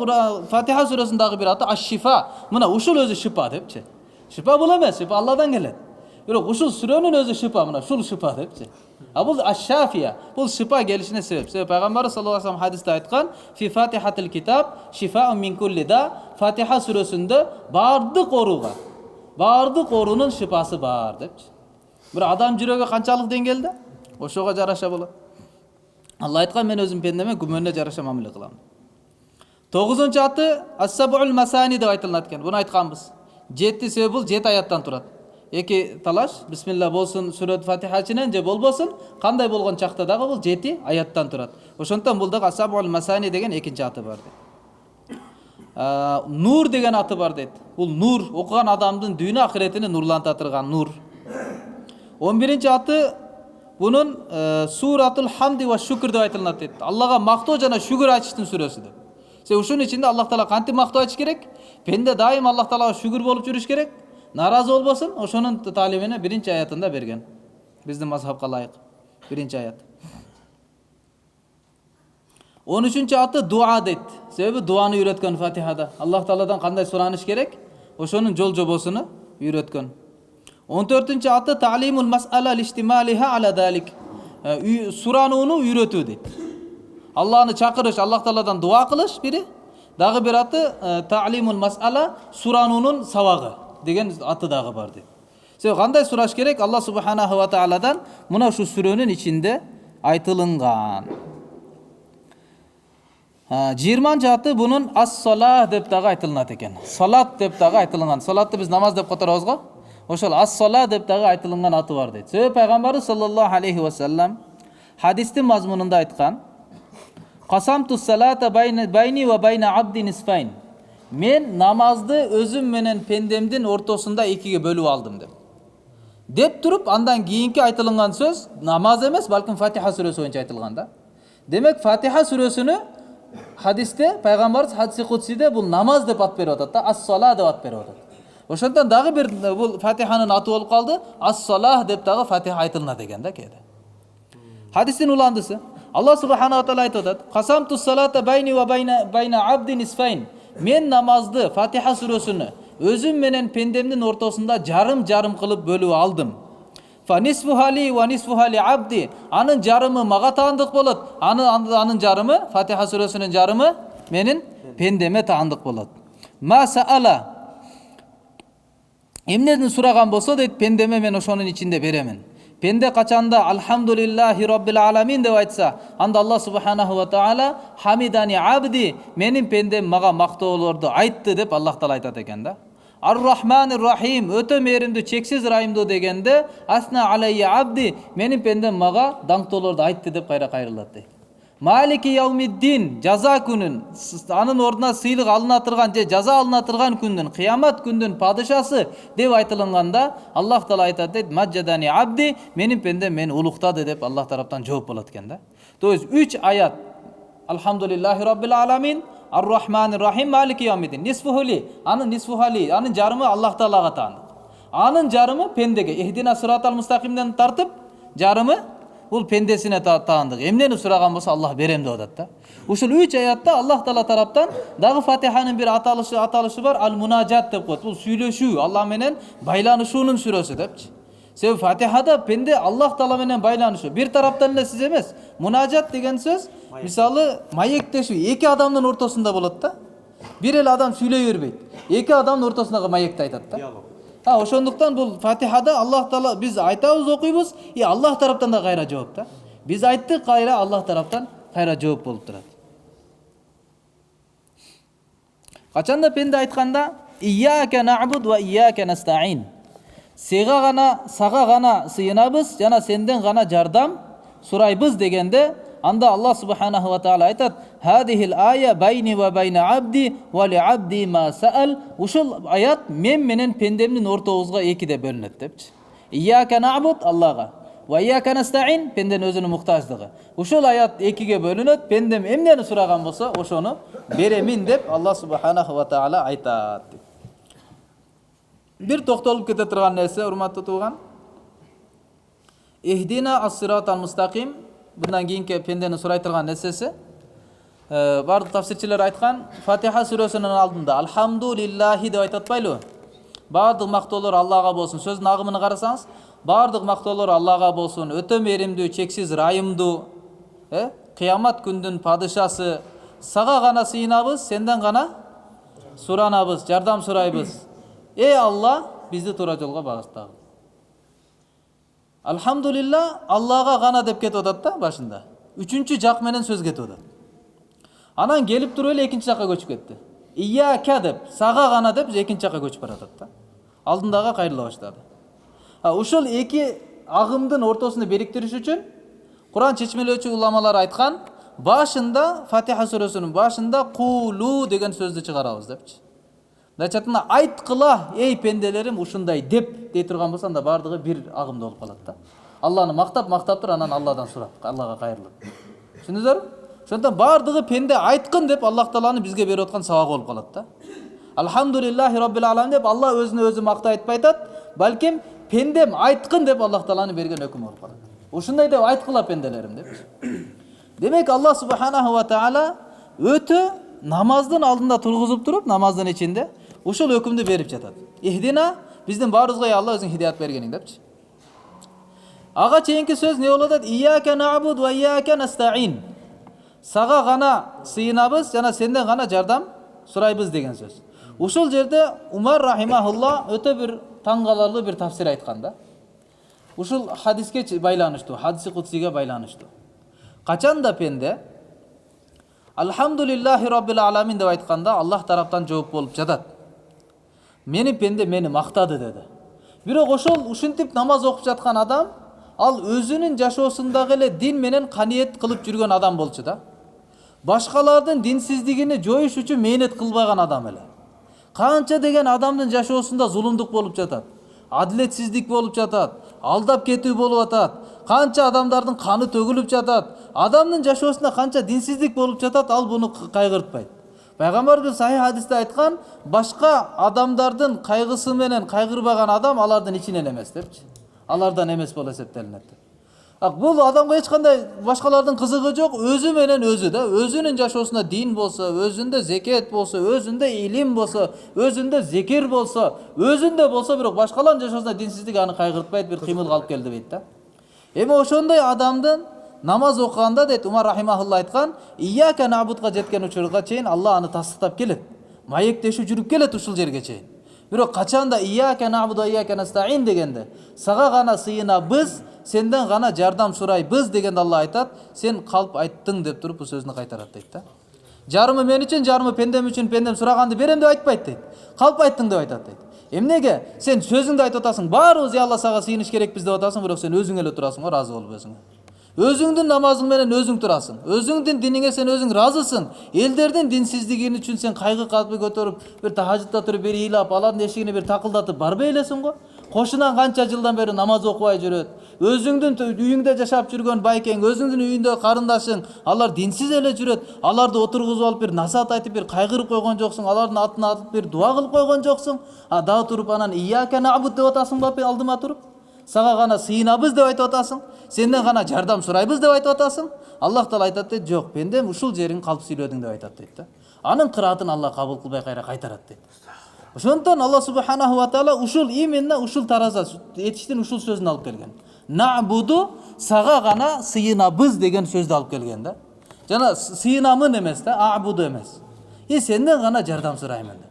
Фатиха сүрөсүндөгү бир аты Аш-Шифа. Мына ушул өзү шифа депчи. Шифа бул эмес, шифа Алладан келет. Бирок ушул сүрөнүн өзү шифа, мына ушул шифа депчи. А бул Аш-Шафия, бул шифа келишине себеп. Себеп пайгамбар саллаллаху алейхи вассалам хадисте айткан: "Фи Фатихатил китаб шифаун мин кулли да." Фатиха сүрөсүндө бардык оорунун шифасы бар депчи. Бир адам жүрөгү канчалык деңгээлде? Ошого жараша болот. Алла айткан: "Мен өзүм пендеме күмөнүнө жараша мамиле кылам." 9-чу аты Ас-Саб'ул Масани деп айтылат экен. Буну айтканбыз. 7 себеби бул 7 аяттан турат. Эки талаш, бисмилла болсун сүрөт Фатиха ичинен же болбосун, кандай болгон чакта дагы бул 7 аяттан турат. Ошондон бул дагы Ас-Саб'ул Масани деген экинчи аты бар дейт. Нур деген аты бар дейт. Бул нур, окуган адамдын дүйнө акыретини нурланта турган нур. 11-чи аты бунун Суратул Хамди ва Шукр деп айтылат дейт. Аллага мактоо жана шүгүр айтыштын сүрөсү деп. Ушунун ичинде Аллах Таала кантип мактоо айтыш керек? Пенде дайым Аллах Таалага шүгүр болуп жүрүш керек. Наразы болбосун, ошонун талибини биринчи аятында берген. Биздин мазхабка ылайык. Биринчи аят. 13-чү аты дуа дейт. Себеби дуаны үйрөткөн Фатихада. Аллах Тааладан кандай сураныш керек? Ошонун жол жобосуну үйрөткөн. 14-чү аты Та'лимул мас'ала лиштималиха ала далик. Суранууну үйрөтүү дейт. Алланы чакырыш, Аллах Тааладан дуа кылыш бири. Дагы бир аты Та'лимул мас'ала сурануунун сабагы деген аты дагы бар дейт. Себеби кандай сураш керек? Алла субханаху ва тааладан мына ушу сүрөнүн ичинде айтылынган. 20-чы аты бунун ас-салат деп дагы айтылат экен. Салат деп дагы айтылган. Салатты биз намаз деп которобуз го. Ошол ас-салат деп дагы айтылган аты бар дейт. Себеби пайгамбарыбыз саллаллаху алейхи ва саллам хадистин мазмунунда айткан: "Qasамту салата байни ва байна абди нисфайн." Мен намазды өзүм менен пендемдин ортосунда экиге бөлүп алдым деп туруп, андан кийинки айтылган сөз намаз эмес, балким Фатиха сүрөсү боюнча айтылган да. Демек Фатиха сүрөсүнү хадисте пайгамбарыбыз хадиси кудсиде бул намаз деп ат берип атат да, ас-сала деп ат берип атат. Ошондон дагы бир бул Фатиханын аты болуп калды, ас-салах деп дагы Фатиха айтылат экен да кээде. Хадистин уландысы Аллах субхана ва таала айтып атат: "Qasамту салата байни ва байна абди нисфайн." Мен намазды Фатиха сүрөсүнү өзүм менен пендемдин ортосунда жарым кылып бөлүп алдым. Фа нисфуха ли ва нисфуха ли абди. Анын жарымы мага таандык болот. Анын жарымы, Фатиха сүрөсүнүн жарымы менин пендеме таандык болот. Ма саала. Эмнени сураган болсо дейт, пендеме мен ошонун ичинде беремин. Пенде качанда Алхамдулиллахи Rabbil Аламин деп айтса, анда Аллах Субханаху ва Таала Хамидани абди, менин пендем мага мактоолорду айтты деп Аллах Таала айтат экен да. Ар-Рахманир Рахим, өтө мээримдүү, чексиз райымдуу дегенде Асна алайя абди, менин пендем мага даңктоолорду айтты деп кайра кайрылат дейт. Малики яумиддин, жаза күнүн, анын ордуна сыйлык алына турган же жаза алына турган күндүн, кыямат күндүн падышасы деп айтылганда Аллах Таала айтат дейт: "Маджадани абди", менин пендем мени улуктады деп Аллах тараптан жооп болот экен да. То есть 3 аят Alhamdulillahi Rabbil Alamin, Ar-Rahmanir Rahim, Maliki Yawmiddin. Nisfuhuli, anın nisfuhali, anın jarımı Allah Ta'alaga taandık. Anın jarımı pendege, ihdina sıratal mustaqimden tartıp, jarımı bul pendesine taandık. Emneni suragan bolsa Allah berem деп атат да. Ушул 3 аятта Аллах Таала тараптан дагы Фатиханын бир аталышы бар, Ал-Мунажат деп коет. Бул сүйлөшүү, Алла менен байланышуунун сүрөсү депчи. Себеби Фатихада пенде Аллах Таала менен байланышуу. Бир тараптан эле сиз эмес. Мунажат деген сөз, мисалы, маектешүү эки адамдын ортосунда болот да. Бир эле адам сүйлөй бербейт. Эки адамдын ортосундагы маекти айтат да. Диалог. Ошондуктан бул Фатихада Аллах Таала биз айтабыз, окуйбуз, Аллах тараптан да кайра жооп да. Биз айттык, кайра Аллах тараптан кайра жооп болуп турат. Качанда пенде айтканда Iyyaке na'bud ve iyyake nesta'in. Сага гана сыйынабыз, жана сенден гана жардам сурайбыз дегенде, анда Аллах субханаху ва таала айтат: "Хадихил ая байни ва байна абди ва ли абди ма саал." Ушул аят мен менен пендемдин ортобузга экиде бөлүнөт депчи. Iyyaке na'bud Аллага, ва iyyake nesta'in пенден өзүнүн муктаждыгы. Ушул аят экиге бөлүнөт, пендем эмнени сураган болсо, ошону беремин деп Аллах субханаху ва таала айтат. Bir toktolup kete turgan nerse, urmatlı tuğan. İhdina as-siratal mustaqim. Bundan keyinki pendeni soray turgan nersesi. Bardıq tafsirçiler aytkan, Fatiha surasının aldığında Alhamdulillahi dep aytatpaylı. Bardıq maqtoolor Allah'a bolsun. Sözün agımını karasanız, bardıq maqtoolor Allah'a bolsun. Ötö merimdүү, çeksiz rayımdуу, kıyamat gündün padışası. Saga gana sıyınabız, senden gana suranabız, jardam suraybız. Ey Allah, bizi toora jolgo bagıstagın. Alhamdulillah, Allah'a gana dep ketip atat da başında. Üçüncü jak menen söz ketip atat. Anan gelip turup ele ekinci jakka көчүп ketти. İyyake dep, saga gana dep ekinci jakka көчүп baratat da. Алдындағы кайрыла баштады. Ушул эки агымдын ортосунда бириктириш үчүн Куран чечмелөөчү уламалар айткан, башында Фатиха сүрөсүнүн башында кулу деген сөздү чыгарабыз депчи. Дачатына айткыла, эй пенделерим ушундай деп дей турган болсо, анда бардыгы бир агымда болуп калат да. Алланы мактап туруп, анан Алладан сурап, Аллага кайрылып. Түшүндүңүзбү? Ошондон бардыгы пенде айткын деп Аллах Тааланы бизге берип аткан сабак болуп калат да. Алхамдулиллахи Rabbil Alamin деп Алла өзүнө өзү мактай айтпай атат, балким пендем айткын деп Аллах Тааланы берген өкүм болуп калат. Ушундай деп айткыла пенделерим деп. Демек Аллах субханаху ва таала өтө намаздын алдында тургузуп туруп, намаздын ичинде ушул өкүмдү берип жатат. Ихдина, биздин баарыбызга Алла өзүң хидаят бергениң депчи. Ага чейинки сөз не болуп атат? Iyyaке na'budu ve iyyake nesta'in. Сага гана сыйынабыз, жана сенден гана жардам сурайбыз деген сөз. Ушул жерде Умар рахимахулла өтө бир таң каларлуу бир тафсир айткан да. Ушул хадиске байланыштуу, хадиси кудсиге байланыштуу. Качанда пенде Alhamdulillahi Rabbil Alamin деп айтканда Аллах тараптан жооп болуп жатат. Мени пенде мени мактады деди. Бирок ушинтип намаз окуп жаткан адам, ал өзүнүн жашоосундагы эле дин менен каниет кылып жүргөн адам болчу да. Башкалардын динсиздигини жоюш үчүн мээнет кылбаган адам эле. Канча деген адамдын жашоосунда зулумдук болуп жатат, адилетсиздик болуп жатат, алдап кетүү болуп атат, канча адамдардын каны төгүлүп жатат, адамдын жашоосунда канча динсиздик болуп жатат, ал буну кайгыртпайт. Пайгамбарыбыз сахih хадисте айткан, башка адамдардын кайгысы менен кайгырбаган адам алардын ичинен эмес депчи. Алардан эмес болуп эсептелинет. Бул адамга эч кандай башкалардын кызыгы жок, өзү менен өзү да, өзүнүн жашоосунда дин болсо, өзүндө зекет болсо, өзүндө илим болсо, өзүндө зикир болсо, өзүндө болсо, бирок башкалардын жашоосунда динсиздик аны кайгыртпайт, бир кыймыл калып келди дейт да. Эми ошондой адамдын намаз окуганда дейт Умар рахимахулла айткан, Iyyaке na'budга жеткен учурга чейин Алла аны тастыктап келет. Маектешүү жүрүп келет ушул жерге чейин. Бирок качанда Iyyaке na'budu ve iyyake nesta'in дегенде, сага гана сыйынабыз, сенден гана жардам сурайбыз дегенде Алла айтат, сен калп айттың деп туруп бул сөзүнү кайтарат дейт да. Жарымы мен үчүн, жарымы пендем үчүн, пендем сураганды берем деп айтпайт дейт. Калп айттың деп айтат дейт. Эмнеге? Сен сөзүңдү айтып атасың, баарыбыз Алла сага сыйыныш керекпиз деп атасың, бирок сен өзүң эле турасың, ыраазы болуп өзүңө. Өзүңдүн намазың менен өзүң турасың. Өзүңдүн диниңе сен өзүң разысың. Элдердин динсиздиги үчүн сен кайгы калпы көтөрүп, бир тахажжудда туруп, бир ыйлап, алардын эшигине бир такылдатып барбай элесиң го. Кошунан канча жылдан бeri намаз окубай жүрөт. Өзүңдүн үйүңдө жашап жүргөн байкең, өзүңдүн үйүндө карындашың, алар динсиз эле жүрөт. Аларды отургузуп алып бир насаат айтып бир кайгырып койгон жоксуң, алардын атын атып бир дуа кылып койгон жоксуң. Дагы туруп анан ияка набуд деп атасың ба алдыма туруп? Сага гана сыйынабыз деп айтып атасың. Сенден гана жардам сурайбыз деп айтып атасың. Аллах Таала айтат дейт, жок, пендем ушул жериң калп сүйлөдүң деп айтат дейт да. Анын кыраатын Алла кабыл кылбай кайра кайтарат дейт. Ошондон Алла субханаху ва таала ушул именно ушул тараза этиштин ушул сөзүн алып келген. Набуду сага гана сыйынабыз деген сөздү алып келген да. Жана сыйынамын эмес да, абуду эмес. Сенден гана жардам сураймын деп.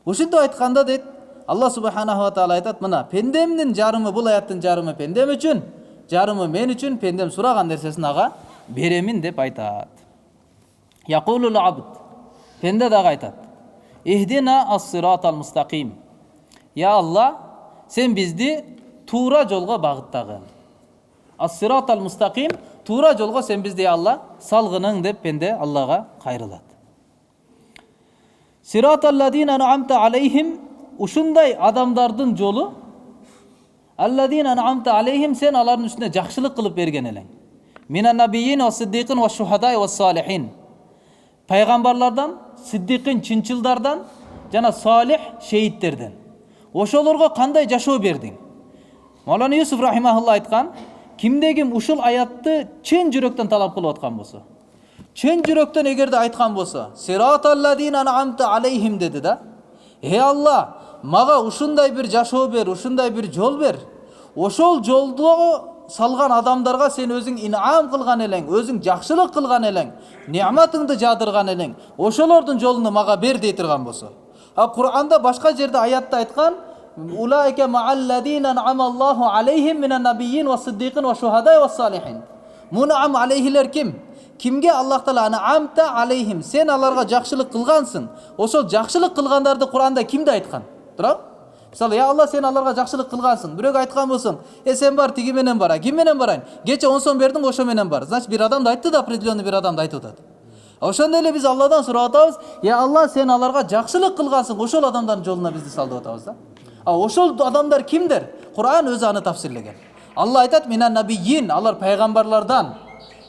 Ушинтип айтканда дейт, Алла субханаху ва таала айтат, мына пендемдин жарымы, бул аяттын жарымы пендем үчүн, жарымы мен үчүн, пендем сураган нерсесин ага беремин деп айтат. Якулул абд, пенде дагы айтат. Ихдина ас-сиратал мустақим. Я Алла, сен бизди туура жолго багыттагын. Ас-сиратал мустақим, туура жолго сен бизди, я Алла, салгының деп пенде Аллага кайрылат. Сиратал ладина ан'амта алейхим, ушундай адамдардын жолу, алладина ан'амта алейхим, сен алардын үстүнө жакшылык кылып берген элең. Минан набийин ва сиддикин ва шухадай ва салихин. Пайгамбарлардан, сиддикин, чынчылдардан жана салих шейиттерден. Ошолорго кандай жашоо бердиң? Маулана Юсуф рахимахулла айткан, кимде ким ушул аятты чын жүрөктөн талап кылып аткан болсо, чын жүрөктөн эгерде айткан болсо, сираталладина ан'амта алейхим деди да. Алла, мага ушундай бир жашоо бер, ушундай бир жол бер. Ошол жолдо салган адамдарга сен өзүң ин'ам кылган элең, өзүң жакшылык кылган элең, неаматыңды жадырган элең. Ошолордун жолуну мага бер дей турган болсо. Кур'анда башка жерде аятта айткан, улайка ма'алладина ан'амаллаху алейхим минан набийин ва сиддикин ва шухадай ва салихин. Мун'ам алейхилер ким? Кимге Аллах Таала ан'амта алейхим, сен аларга жакшылык кылгансың. Ошол жакшылык кылгандарды Кур'анда кимде айткан? Турабы? Мисалы, я Алла, сен аларга жакшылык кылгансың. Бирөөгө айткан болсоң, сен бар, тиги менен бар, ким менен барайын? Кече 10 сом бердиң, ошо менен бар. Значит, бир адамды айтты да, определенный бир адамды айтып атат. Ошондой эле биз Алладан сурап атабыз, я Алла, сен аларга жакшылык кылгансың, ошол адамдардын жолуна бизди сал деп атабыз да. Ошол адамдар кимдер? Кур'ан өзү аны тафсирлеген. Алла айтат, минан набийин, алар пайгамбарлардан,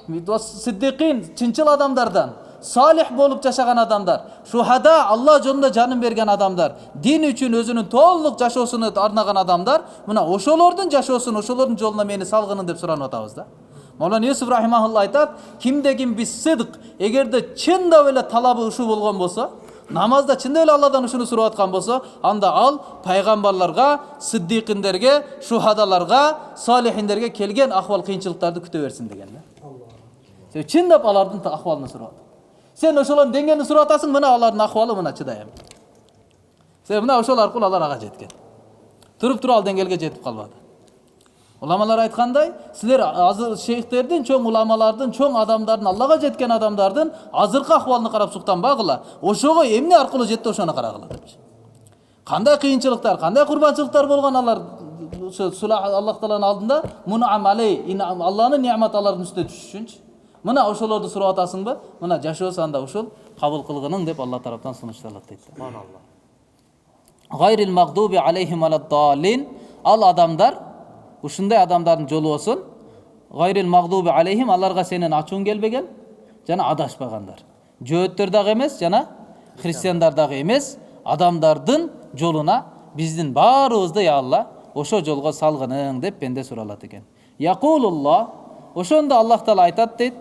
сиддикин, чынчыл адамдардан, салих болуп жашаган адамдар, шухада, Алла жолунда жанын берген адамдар, дин үчүн өзүнүн толук жашоосуну арнаган адамдар, мына ошолордун жашоосун, ошолордун жолуна мени салгынын деп суранып атабыз да. Маулана Юсуф рахимахулла айтат, кимде ким бис сыдык, эгерде чындап эле талабы ушул болгон болсо, намазда чындап эле Алладан ушуну сурап аткан болсо, анда ал пайгамбарларга, сиддикиндерге, шухадаларга, салихиндерге келген акыбал кыйынчылыктарды күтө берсин деген да. Сен чындап алардын акыбалын сурап. Сен ошолордун деңгээлин сурап атасың, мына алардын акыбалы мына чыдайм. Сен мына ошол аркылуу алар ага жеткен. Туруп ал деңгээлге жетип калбады. Уламалар айткандай, силер азыр шейхтердин, чоң уламалардын, чоң адамдардын, Аллага жеткен адамдардын азыркы акыбалын карап суктанбагыла. Ошого эмне аркылуу жетти, ошону карагыла депчи. Кандай кыйынчылыктар, кандай курбанчылыктар болгон алар Аллах Тааланын алдында, мун'ам алей, Алланын неаматы алардын үстүнө түшүшүнчү. Мына ошолорду сурап атасыңбы? Мына жашоосу анда ушул кабыл кылгының деп Алла тараптан сунушталат дейт. Субханалла. Гайрил магдуби алейхим алад-даллин. Ал адамдар, ушундай адамдардын жолу болсун. Гайрил магдуби алейхим, аларга сенин ачуң келбеген жана адашпагандар. Жөөттөр дагы эмес, жана христиандар дагы эмес, адамдардын жолуна биздин баарыбызды, я Алла, ошо жолго салгының деп пенде суралат экен. Якулулла, ошондо Аллах Таала айтат дейт,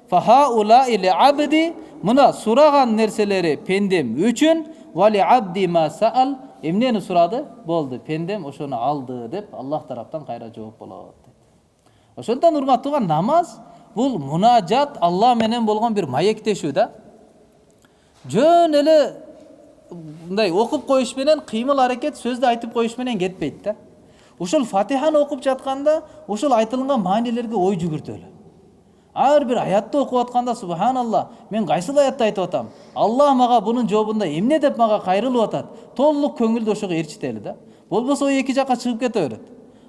фахаула или абди, мына сураган нерселери пендем үчүн, вали абди ма саал, эмнени сурады? Болду, пендем ошону алды деп Аллах тараптан кайра жооп болот дейт. Ошондон урматтуу намаз бул мунажат, Алла менен болгон бир маектешүү да. Жөн эле мындай окуп коюш менен, кыймыл аракет, сөздү айтып коюш менен кетпейт да. Ушул Фатиханы окуп жатканда, ушул айтылган маанилерге ой жүгүртөлү. Ар бир аятты окуп атканда, субханалла, мен кайсыл аятты айтып атам? Алла мага бунун жообунда эмне деп мага кайрылып атат? Толук көңүлдү ошого эрчители да. Болбосо ой эки жакка чыгып кете берет.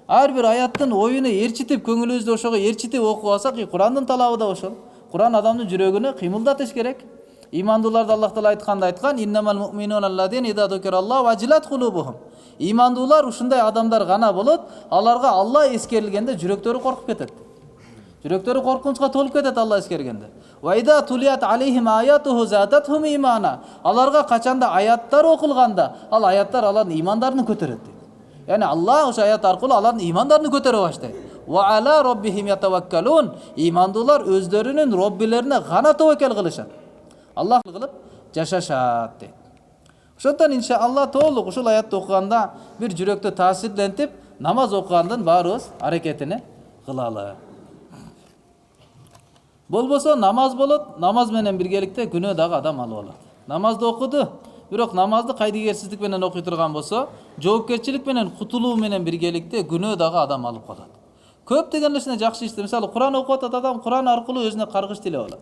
Ар бир аяттын оюну эрчитип, көңүлүбүздү ошого эрчитип окуп алсак, Курандын талабы да ошол. Куран адамдын жүрөгүнө кыймылдатыш керек. Имандууларды Аллах Таала айткан иннамал муъминуна аллазина иза зукираллаху важилат кулубухум. Имандуулар ушундай адамдар гана болот, аларга Алла эскерилгенде жүрөктөрү коркуп кетет. Жүрөктөрү коркунучка толуп кетет Алла эскергенде. Ва иза тулият алейхим аятуху задатхум имана. Аларга качанда аяттар окулганда, ал аяттар алардын имандарын көтөрөт. Яни Алла ошо аят аркылуу алардын имандарын көтөрө баштайт. Ва ала роббихим ятаваккалун. Имандуулар өздөрүнүн роббилерине гана таваккал кылышат. Аллах кылып жашашат дейт. Ошондон иншалла толук ушул аятты окуганда бир жүрөктү таасирлентип, намаз окугандын баарыбыз аракетини кылалы. Болбосо намаз болот, намаз менен биргеликте күнөө дагы адам алып алат. Намазды окуду, бирок намазды кайдыгерсиздик менен окуй турган болсо, жоопкерчилик менен кутулуу менен биргеликте күнөө дагы адам алып калат. Көптөгөн нерсени жакшы иште, мисалы Куран окуп атат адам, Куран аркылуу өзүнө каргыш тилеп алат.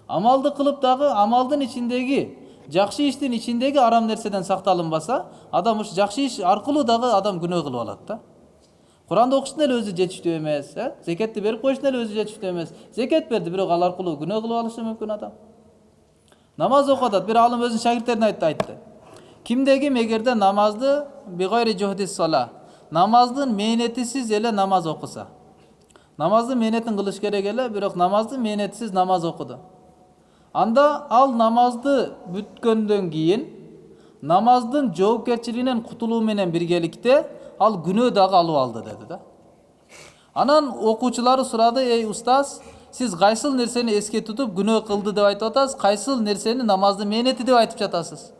Амалды кылып дагы амалдын ичиндеги, жакшы иштин ичиндеги арам нерседен сакталынбаса, адам ушу жакшы иш аркылуу дагы адам күнөө кылып алат да. Куранды окуштун эле өзү жетиштүү эмес, зекетти берип коюштун эле өзү жетиштүү эмес. Зекет берди, бирок ал аркылуу күнөө кылып алышы мүмкүн адам. Намаз окуп атат, бир алым өзүнүн шагирттерине айтты. Кимдеги эгерде намазды бигайри жухдис сала, намаздын мээнетисиз эле намаз окуса. Намаздын мээнетин кылыш керек эле, бирок намаздын мээнетисиз намаз окуду. Анда ал намазды бүткөндөн кийин намаздын жоопкерчилигинен кутулуу менен биргеликте ал күнөө дагы алып алды деди да. Анан окуучулары сурады, ey устаз, сиз кайсыл нерсени эске тутуп күнөө кылды деп айтып атасыз, кайсыл нерсени намаздын мээнети деп айтып жатасыз?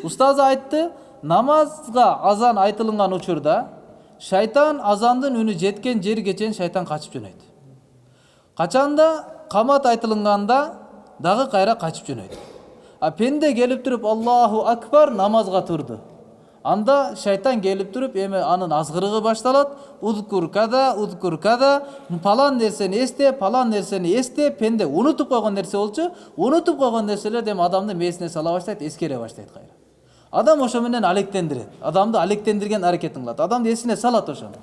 Устаз айтты, намазга азан айтылган учурда шайтан азандын үнү жеткен жерге чейин шайтан качып жөнөйт. Качанда камат айтылганда дагы кайра качып жөнөйт. А пенде келип туруп Аллаху акбар намазга турду. Анда шайтан келип туруп эми анын азгырыгы башталат. Удкур када, палан нерсени эсте, пенде унутуп койгон нерсе болчу, унутуп койгон нерселер эми адамдын мээсине сала баштайт, эскере баштайт кайра. Адам ошо менен алектендирет. Адамды алектендирген аракетин кылат. Адамды эсине салат ошону.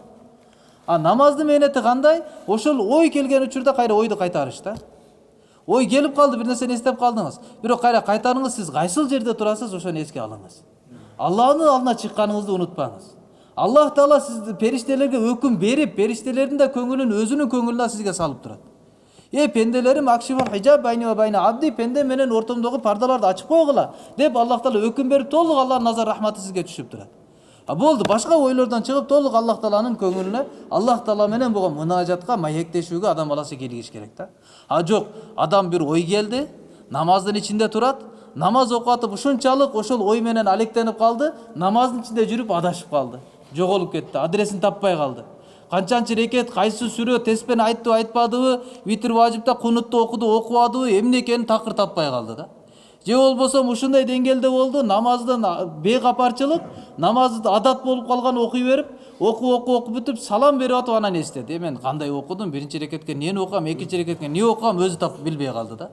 А намаздын мээнети кандай? Ошол ой келген учурда кайра ойду кайтарыш да. Ой келип калды, бир нерсени эстеп калдыңыз. Бирок кайра кайтарыңыз, сиз кайсыл жерде турасыз, ошону эске алыңыз. Аллахтын алдына чыкканыңызды унутпаңыз. Аллах Таала сизди периштелерге өкүм берип, периштелердин да көңүлүн өзүнүн көңүлүнө сизге салып турат. Пенделерим акшифа хижаб байни ва байна абди, пенде менен ортомдогу пардаларды ачып койгула деп Аллах Таала өкүм берип, толук Аллахтын назар рахматы сизге түшүп турат. А болду, башка ойлордон чыгып толук Аллах Тааланын көңүлүнө, Аллах Таала менен болгон мунажатка, маектешүүгө адам баласы кийлигиш керек да. А жок, адам бир ой келди, намаздын ичинде турат, намаз окуп атып ушунчалык ошол ой менен алектенип калды, намаздын ичинде жүрүп адашып калды, жоголуп кетти, адресин таппай калды. Канчанчы рекет, кайсы сүрө, теспен айттыбы, айтпадыбы, витр важипта кунутту окуду, окубадыбы, эмне экенин такыр таппай калды да. Же болбосо ушундай деңгээлде болду, намаздын бейкапарчылык, намазды адат болуп калган окуй берип, окуп бүтүп салам берип атып анан эстеди. Мен кандай окудум, биринчи рекетке эмнени окугам, экинчи рекетке эмне окугам, өзү тапып билбей калды да.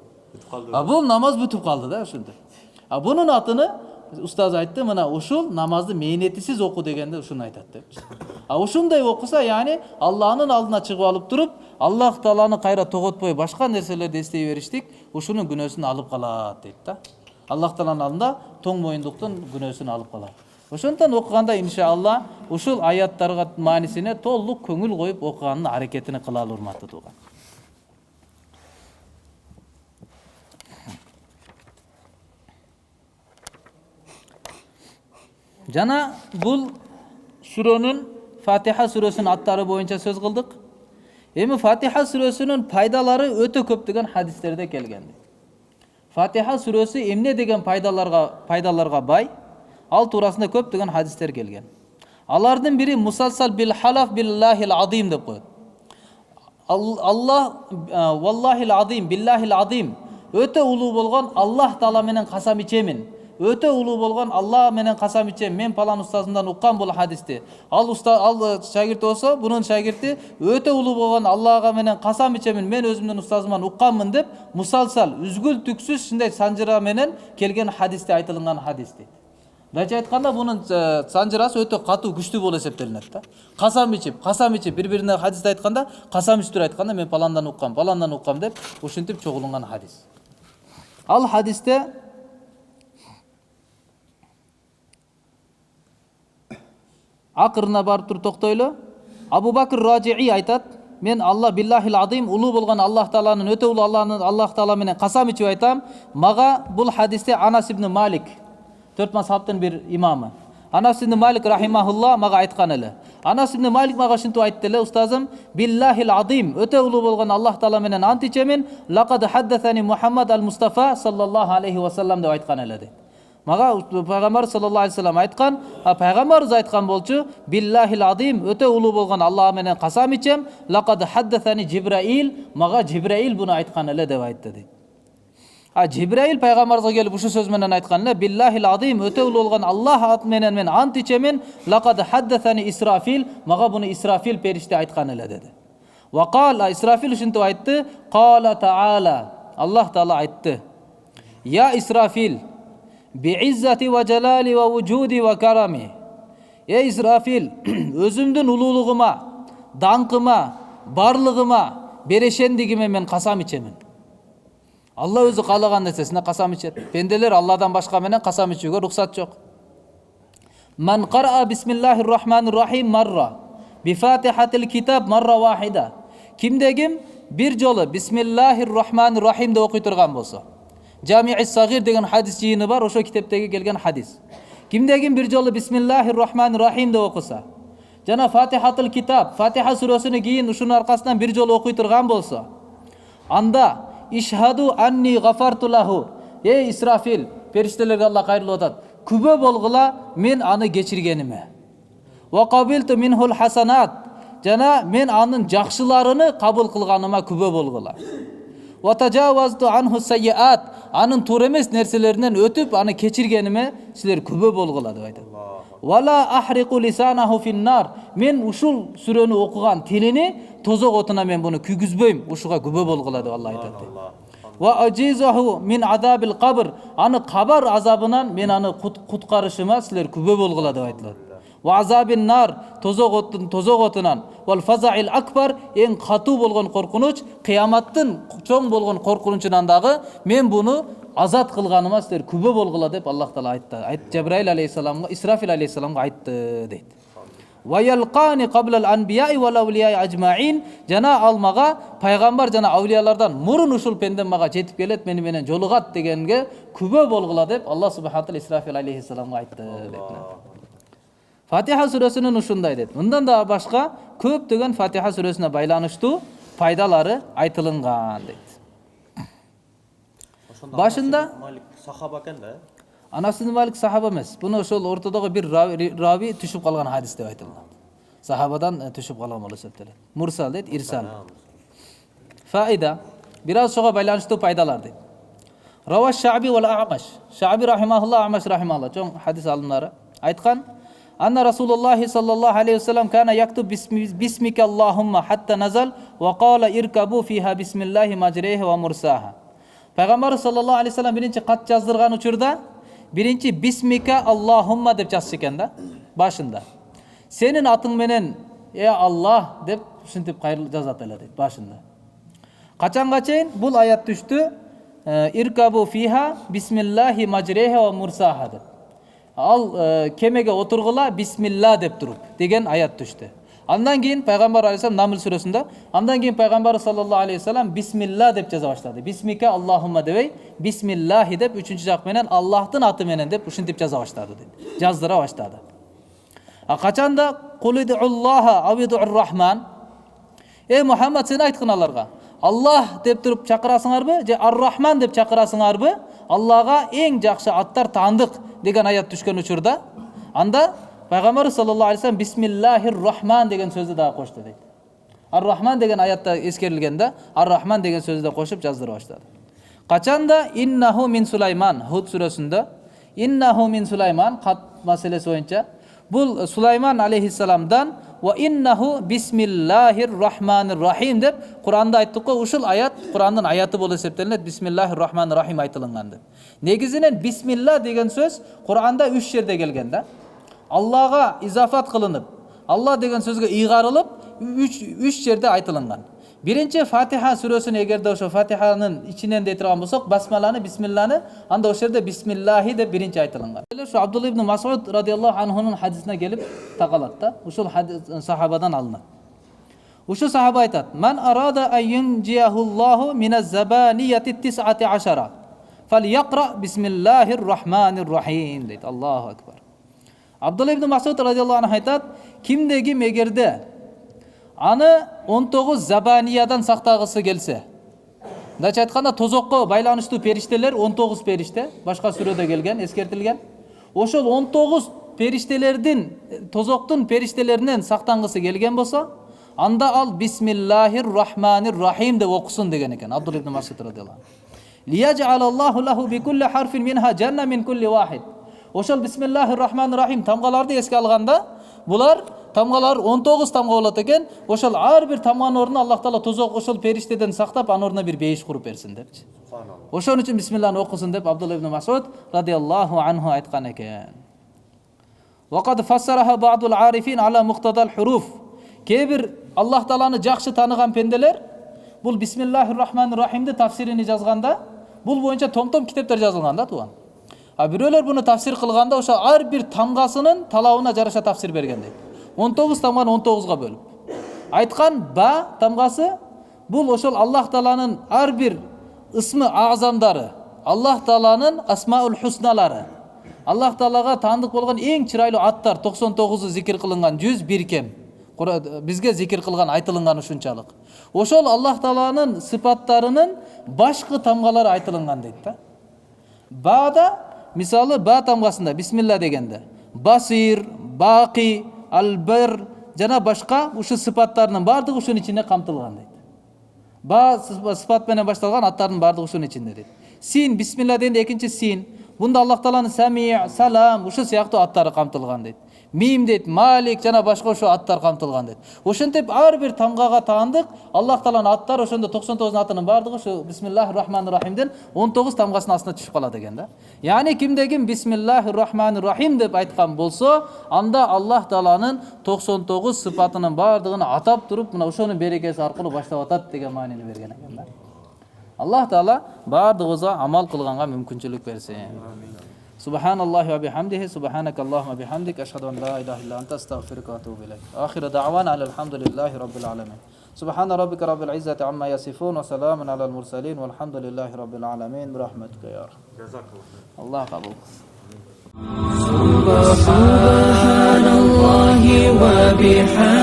А бул намаз бүтүп калды да ошондой. А бунун атыны устаз айтты, мына ушул намазды мээнетисиз оку дегенде ушуну айтат деп. А ушундай окуса, яни Аллахтын алдына чыгып алып туруп, Аллах Тааланы кайра тоготпой башка нерселерди эстей бериштик, ушунун күнөөсүн алып калат дейт да. Аллах Тааланын алдында тоң моюндуктун күнөөсүн алып калат. Ошондон окуганда иншалла ушул аяттарга маанисине толук көңүл коюп окуганын аракетини кылалы, урматтуу тууган. Жана бул сүрөнүн Фатиха сүрөсүнүн аттары боюнча сөз кылдык. Эми Фатиха сүрөсүнүн пайдалары өтө көп деген хадистерде келген. Фатиха сүрөсү эмне деген пайдаларга бай, ал туурасында көп деген хадистер келген. Алардын бири мусалсал бил халаф биллахил азим деп коет. Аллах валлахил азим биллахил азим, өтө улуу болгон Аллах Таала менен касам ичемин. Өтө улуу болгон Алла менен касам ичем, мен палан устазымдан уккан бул хадисти. Ал шагирт болсо, бунун шагирти өтө улуу болгон Аллага менен касам ичемин, мен өзүмдүн устазымдан укканмын деп мусалсал, үзгүл түксүз ушундай санжыра менен келген хадисте айтылган хадисти. Дайча айтканда бунун санжырасы өтө катуу, күчтүү болуп эсептелинет да. Касам ичип бири-бирине хадисти айтканда, касам ичип туруп айтканда мен паландан уккам деп ушинтип чогулунган хадис. Ал хадисте акырына барып туруп токтойлу. Абу Бакр Раджии айтат: мен Алла биллахил азим, улуу болгон Аллах Тааланын, өтө улуу Аллах Таала менен касам ичип айтам. Мага бул хадисте Анас ибн Малик, 4 мазхабтын бир имамы, Анас ибн Малик рахимахулла мага айткан эле. Анас ибн Малик мага ушинтип айтты эле: устазым, биллахил азим, өтө улуу болгон Аллах Таала менен ант ичемин, лакад хаддасани Мухаммад ал-Мустафа саллаллаху алейхи ва саллам деп айткан эле дейт. Мага пайгамбар саллаллаху алейхи ва саллам айткан, пайгамбарыбыз айткан болчу: биллахил азим, өтө улуу болгон Аллах менен касам ичем, лакад хаддасани Жибраил, мага Жибраил буну айткан эле деп айтты дейт. Жибраил пайгамбарга келип ушу сөз менен айткан эле: биллахил азим, өтө улуу болгон Аллах аты менен мен ант ичемин, лакад хаддасани Исрафил, мага буну Исрафил периште айткан эле деди. Ва кал, Исрафил ушинтип айтты: кала таала, Аллах Таала айтты: я Исрафил, бииззати ва жалали ва вujudi ва карами. Исрафил, өзүмдүн улуулугума, даңкыма, барлыгыма, берешендигиме мен касам ичемин. Алла өзү каалаган нерсесине касам ичет. Пенделер Алладан башка менен касам ичүүгө рухсат жок. Ман караа бисмиллахир рахманир рахим марра, би фатихатил китаб марра вахида. Кимде-ким бир жолу бисмиллахир рахманир рахим деп окуй турган болсо, Жами'i Сагир деген хадис жыйыны бар, ошо китептеги келген хадис. Кимде-ким бир жолу бисмиллахир рахманир рахим деп окуса, жана фатихатил китаб, Фатиха сүрөсүнү кийин ушунун аркасынан бир жолу окуй турган болсо, анда ишхаду анни гафарту лаху. Исрафил, периштелерге Алла кайрылып атат: күбө болгула мен аны кечиргениме. Ва кабилту минхул хасанат, жана мен анын жакшыларыны кабыл кылганыма күбө болгула. Ва тажавазту анху сайяат, анын туура эмес нерселеринен өтүп аны кечиргениме силер күбө болгула деп айтат. Вала ахриqu лисанаху финнар, мен ушул сүрөнү окуган тилини тозок отуна мен буну күйгүзбөйм, ушуга күбө болгула деп Алла айтат. Ва ажизаху мин азабил кабр, аны кабар азабынан мен аны куткарышыма силер күбө болгула деп айтылат. Ва азабин нар, тозок отунан, вал фазаил акбар, эң катуу болгон коркунуч, кыяматтын чоң болгон коркунучунан дагы мен буну азат кылганыма силер күбө болгула деп Аллах Таала айтты. Жабраил алейхиссаламга, Исрафил алейхиссаламга айтты дейт. Ва ялкани каблал анбияи вал аулияи ажмаин, жана ал мага пайгамбар жана аулиялардан мурун ушул пенде мага жетип келет, мени менен жолугат дегенге күбө болгула деп Алла субханаху таала Исрафил алейхиссаламга айтты дейт. Фатиха сүрөсүнүн ушундай дейт. Мындан да башка көптөгөн Фатиха сүрөсүнө байланыштуу пайдалары айтылынган дейт. Башында Малик сахаба экен да. Анас ибн Малик сахаба эмес. Буну ошол ортодогу бир рави түшүп калган хадис деп айтылат. Сахабадан түшүп калган болуп эсептелет. Мурсал дейт, ирсал. Фаида, бир аз ошого байланыштуу пайдалар дейт. Рава Шаби вал А'маш. Шаби рахимахулла, А'маш рахимахулла, чоң хадис алымдары айткан: Анна Расулуллахи саллаллаху алейхи ва саллам кана яктуб бисмика Аллахумма хатта назал ва кала иркабу фиха бисмиллахи маджрейха ва мурсаха. Пайгамбар саллаллаху алейхи ва саллам биринчи кат жаздырган учурда биринчи бисмика Аллахумма деп жазчу экен да, башында. Сенин атың менен, Аллах деп ушинтип жазат эле дейт башында. Качанга чейин бул аят түштү: иркабу фиха бисмиллахи маджрейха ва мурсаха деп. Ал кемеге отургула бисмилла деп туруп деген аят түштү. Андан кийин пайгамбар алейхиссалам Намл сүрөсүндө, андан кийин пайгамбар саллаллаху алейхи ва саллам бисмилла деп жаза баштады. Бисмика Аллахумма дебей, бисмиллахи деп үчүнчү жак менен Аллахтын аты менен деп ушинтип жаза баштады дейт. Жаздыра баштады. Качанда кулидуллаха авидур рахман, Мухаммад сен айткын аларга, Аллах деп туруп чакырасыңарбы же Ар-Рахман деп чакырасыңарбы? Аллага эң жакшы аттар таандык деген аят түшкөн учурда, анда пайгамбар саллаллаху алейхи ва саллам бисмиллахир рахман деген сөздү дагы кошту дейт. Ар-Рахман деген аятта эскерилгенде Ар-Рахман деген сөздү да кошуп жаздыра баштады. Качанда иннаху мин Сулайман, Худ сүрөсүндө иннаху мин Сулайман кат маселеси боюнча бул Сулайман алейхиссаламдан ва иннаху бисмиллахир рахманир рахим деп Куранда айттык го, ушул аят Курандын аяты болуп эсептелет, бисмиллахир рахманир рахим айтылган деп. Негизинен бисмилла деген сөз Куранда 3 жерде келген да. Аллага изафат кылынып, Алла деген сөзгө ыйгарылып 3 жерде айтылган. Биринчи Фатиха сүрөсүн эгерде ошо Фатиханын ичинен дей турган болсок, басмаланы, бисмилланы, анда ошол жерде бисмиллахи деп биринчи айтылган. Ошо Абдулла ибн Масуд радиаллаху анхунун хадисине келип такалат да. Ушул сахабадан алынат. Ушул сахаба айтат: "Ман арада айюнжиахуллаху миназ-забанияти 19 фальяқра бисмиллахир-рахманир-рахим" дейт. Аллаху акбар. Абдулла ибн Масуд радиаллаху анху айтат: "Кимде ким эгерде аны 19 забаниядан сактагысы келсе". Мындайча айтканда тозокко байланыштуу периштелер 19 периште, башка сүрөдө келген, эскертилген. Ошол 19 периштелердин, тозоктун периштелеринен сактангысы келген болсо, анда ал бисмиллахир-рахманир-рахим деп окусун деген экен Абдулла ибн Масуд радиаллаху анху. "Лияджалаллаху лаху бикулли харфин минха жанна мин кулли вахид". Ошол бисмиллахир-рахманир-рахим тамгаларды эске алганда, булар тамгалар 19 тамга болот экен. Ошол ар бир тамганын ордуна Аллах Таала тозок ошол периштеден сактап, анын ордуна бир бейиш куруп берсин депчи. Ошон үчүн бисмиллахны окусун деп Абдулла ибн Масуд радиаллаху анху айткан экен. Вакад фассараха ба'дул арифин ала муктадал хуруф. Кээ-бир Аллах Тааланы жакшы тааныган пенделер бул бисмиллахир-рахманир-рахимди тафсирини жазганда, бул боюнча том-том китептер жазылган да тууган. А бирөөлөр буну тафсир кылганда ошо ар бир тамгасынын талабына жараша тафсир берген дейт. 19 тамганы 19га бөлүп. Айткан ба тамгасы бул ошол Аллах Тааланын ар бир ысмы азамдары, Аллах Тааланын асмаул хусналары, Аллах Таалага таандык болгон эң чырайлуу аттар 99 зикир кылынган, 101 кем. Бизге зикир кылган, айтылынган ушунчалык. Ошол Аллах Тааланын сыпаттарынын башкы тамгалары айтылынган дейт да. Бада мисалы ба тамгасында бисмилла дегенде басир, бақи, албир жана башка ушу сыпаттарынын бардыгы ушунун ичинде камтылган дейт. Ба сыпат менен башталган аттардын бардыгы ушунун ичинде дейт. Син бисмилла дегенде экинчи син, бунда Аллах Тааланын сами, салам ушу сыяктуу аттары камтылган дейт. Мим дейт, малик жана башка ошо аттар камтылган дейт. Ошентип ар бир тамгага таандык Аллах Тааланын аттары ошондо 99 аттынын бардыгы ошо бисмиллахир-рахманир-рахимден 19 тамгасынын астына түшүп калат экен да. Яни кимде ким бисмиллахир-рахманир-рахим деп айткан болсо, анда Аллах Тааланын 99 сыпатынын бардыгын атап туруп, мына ошонун берекеси аркылуу баштап атат деген маанини берген экен да. Аллах Таала бардыгыбызга амал кылганга мүмкүнчүлүк берсин. Субханаллахи ва бихамдихи, субханакаллахумма бихамдик, ашхаду ан ла илаха илля анта, астагфирука ва атубу илейк. Ахиру даъвана алхамдулиллахи rabbil alamin. Subhana rabbika rabbil izzati amma yasifun wa salamun alal mursalin walhamdulillahi rabbil alamin birahmatika ya arham. Jazakallah. Allah qabul qilsin. Subhanallahi wa bihamdihi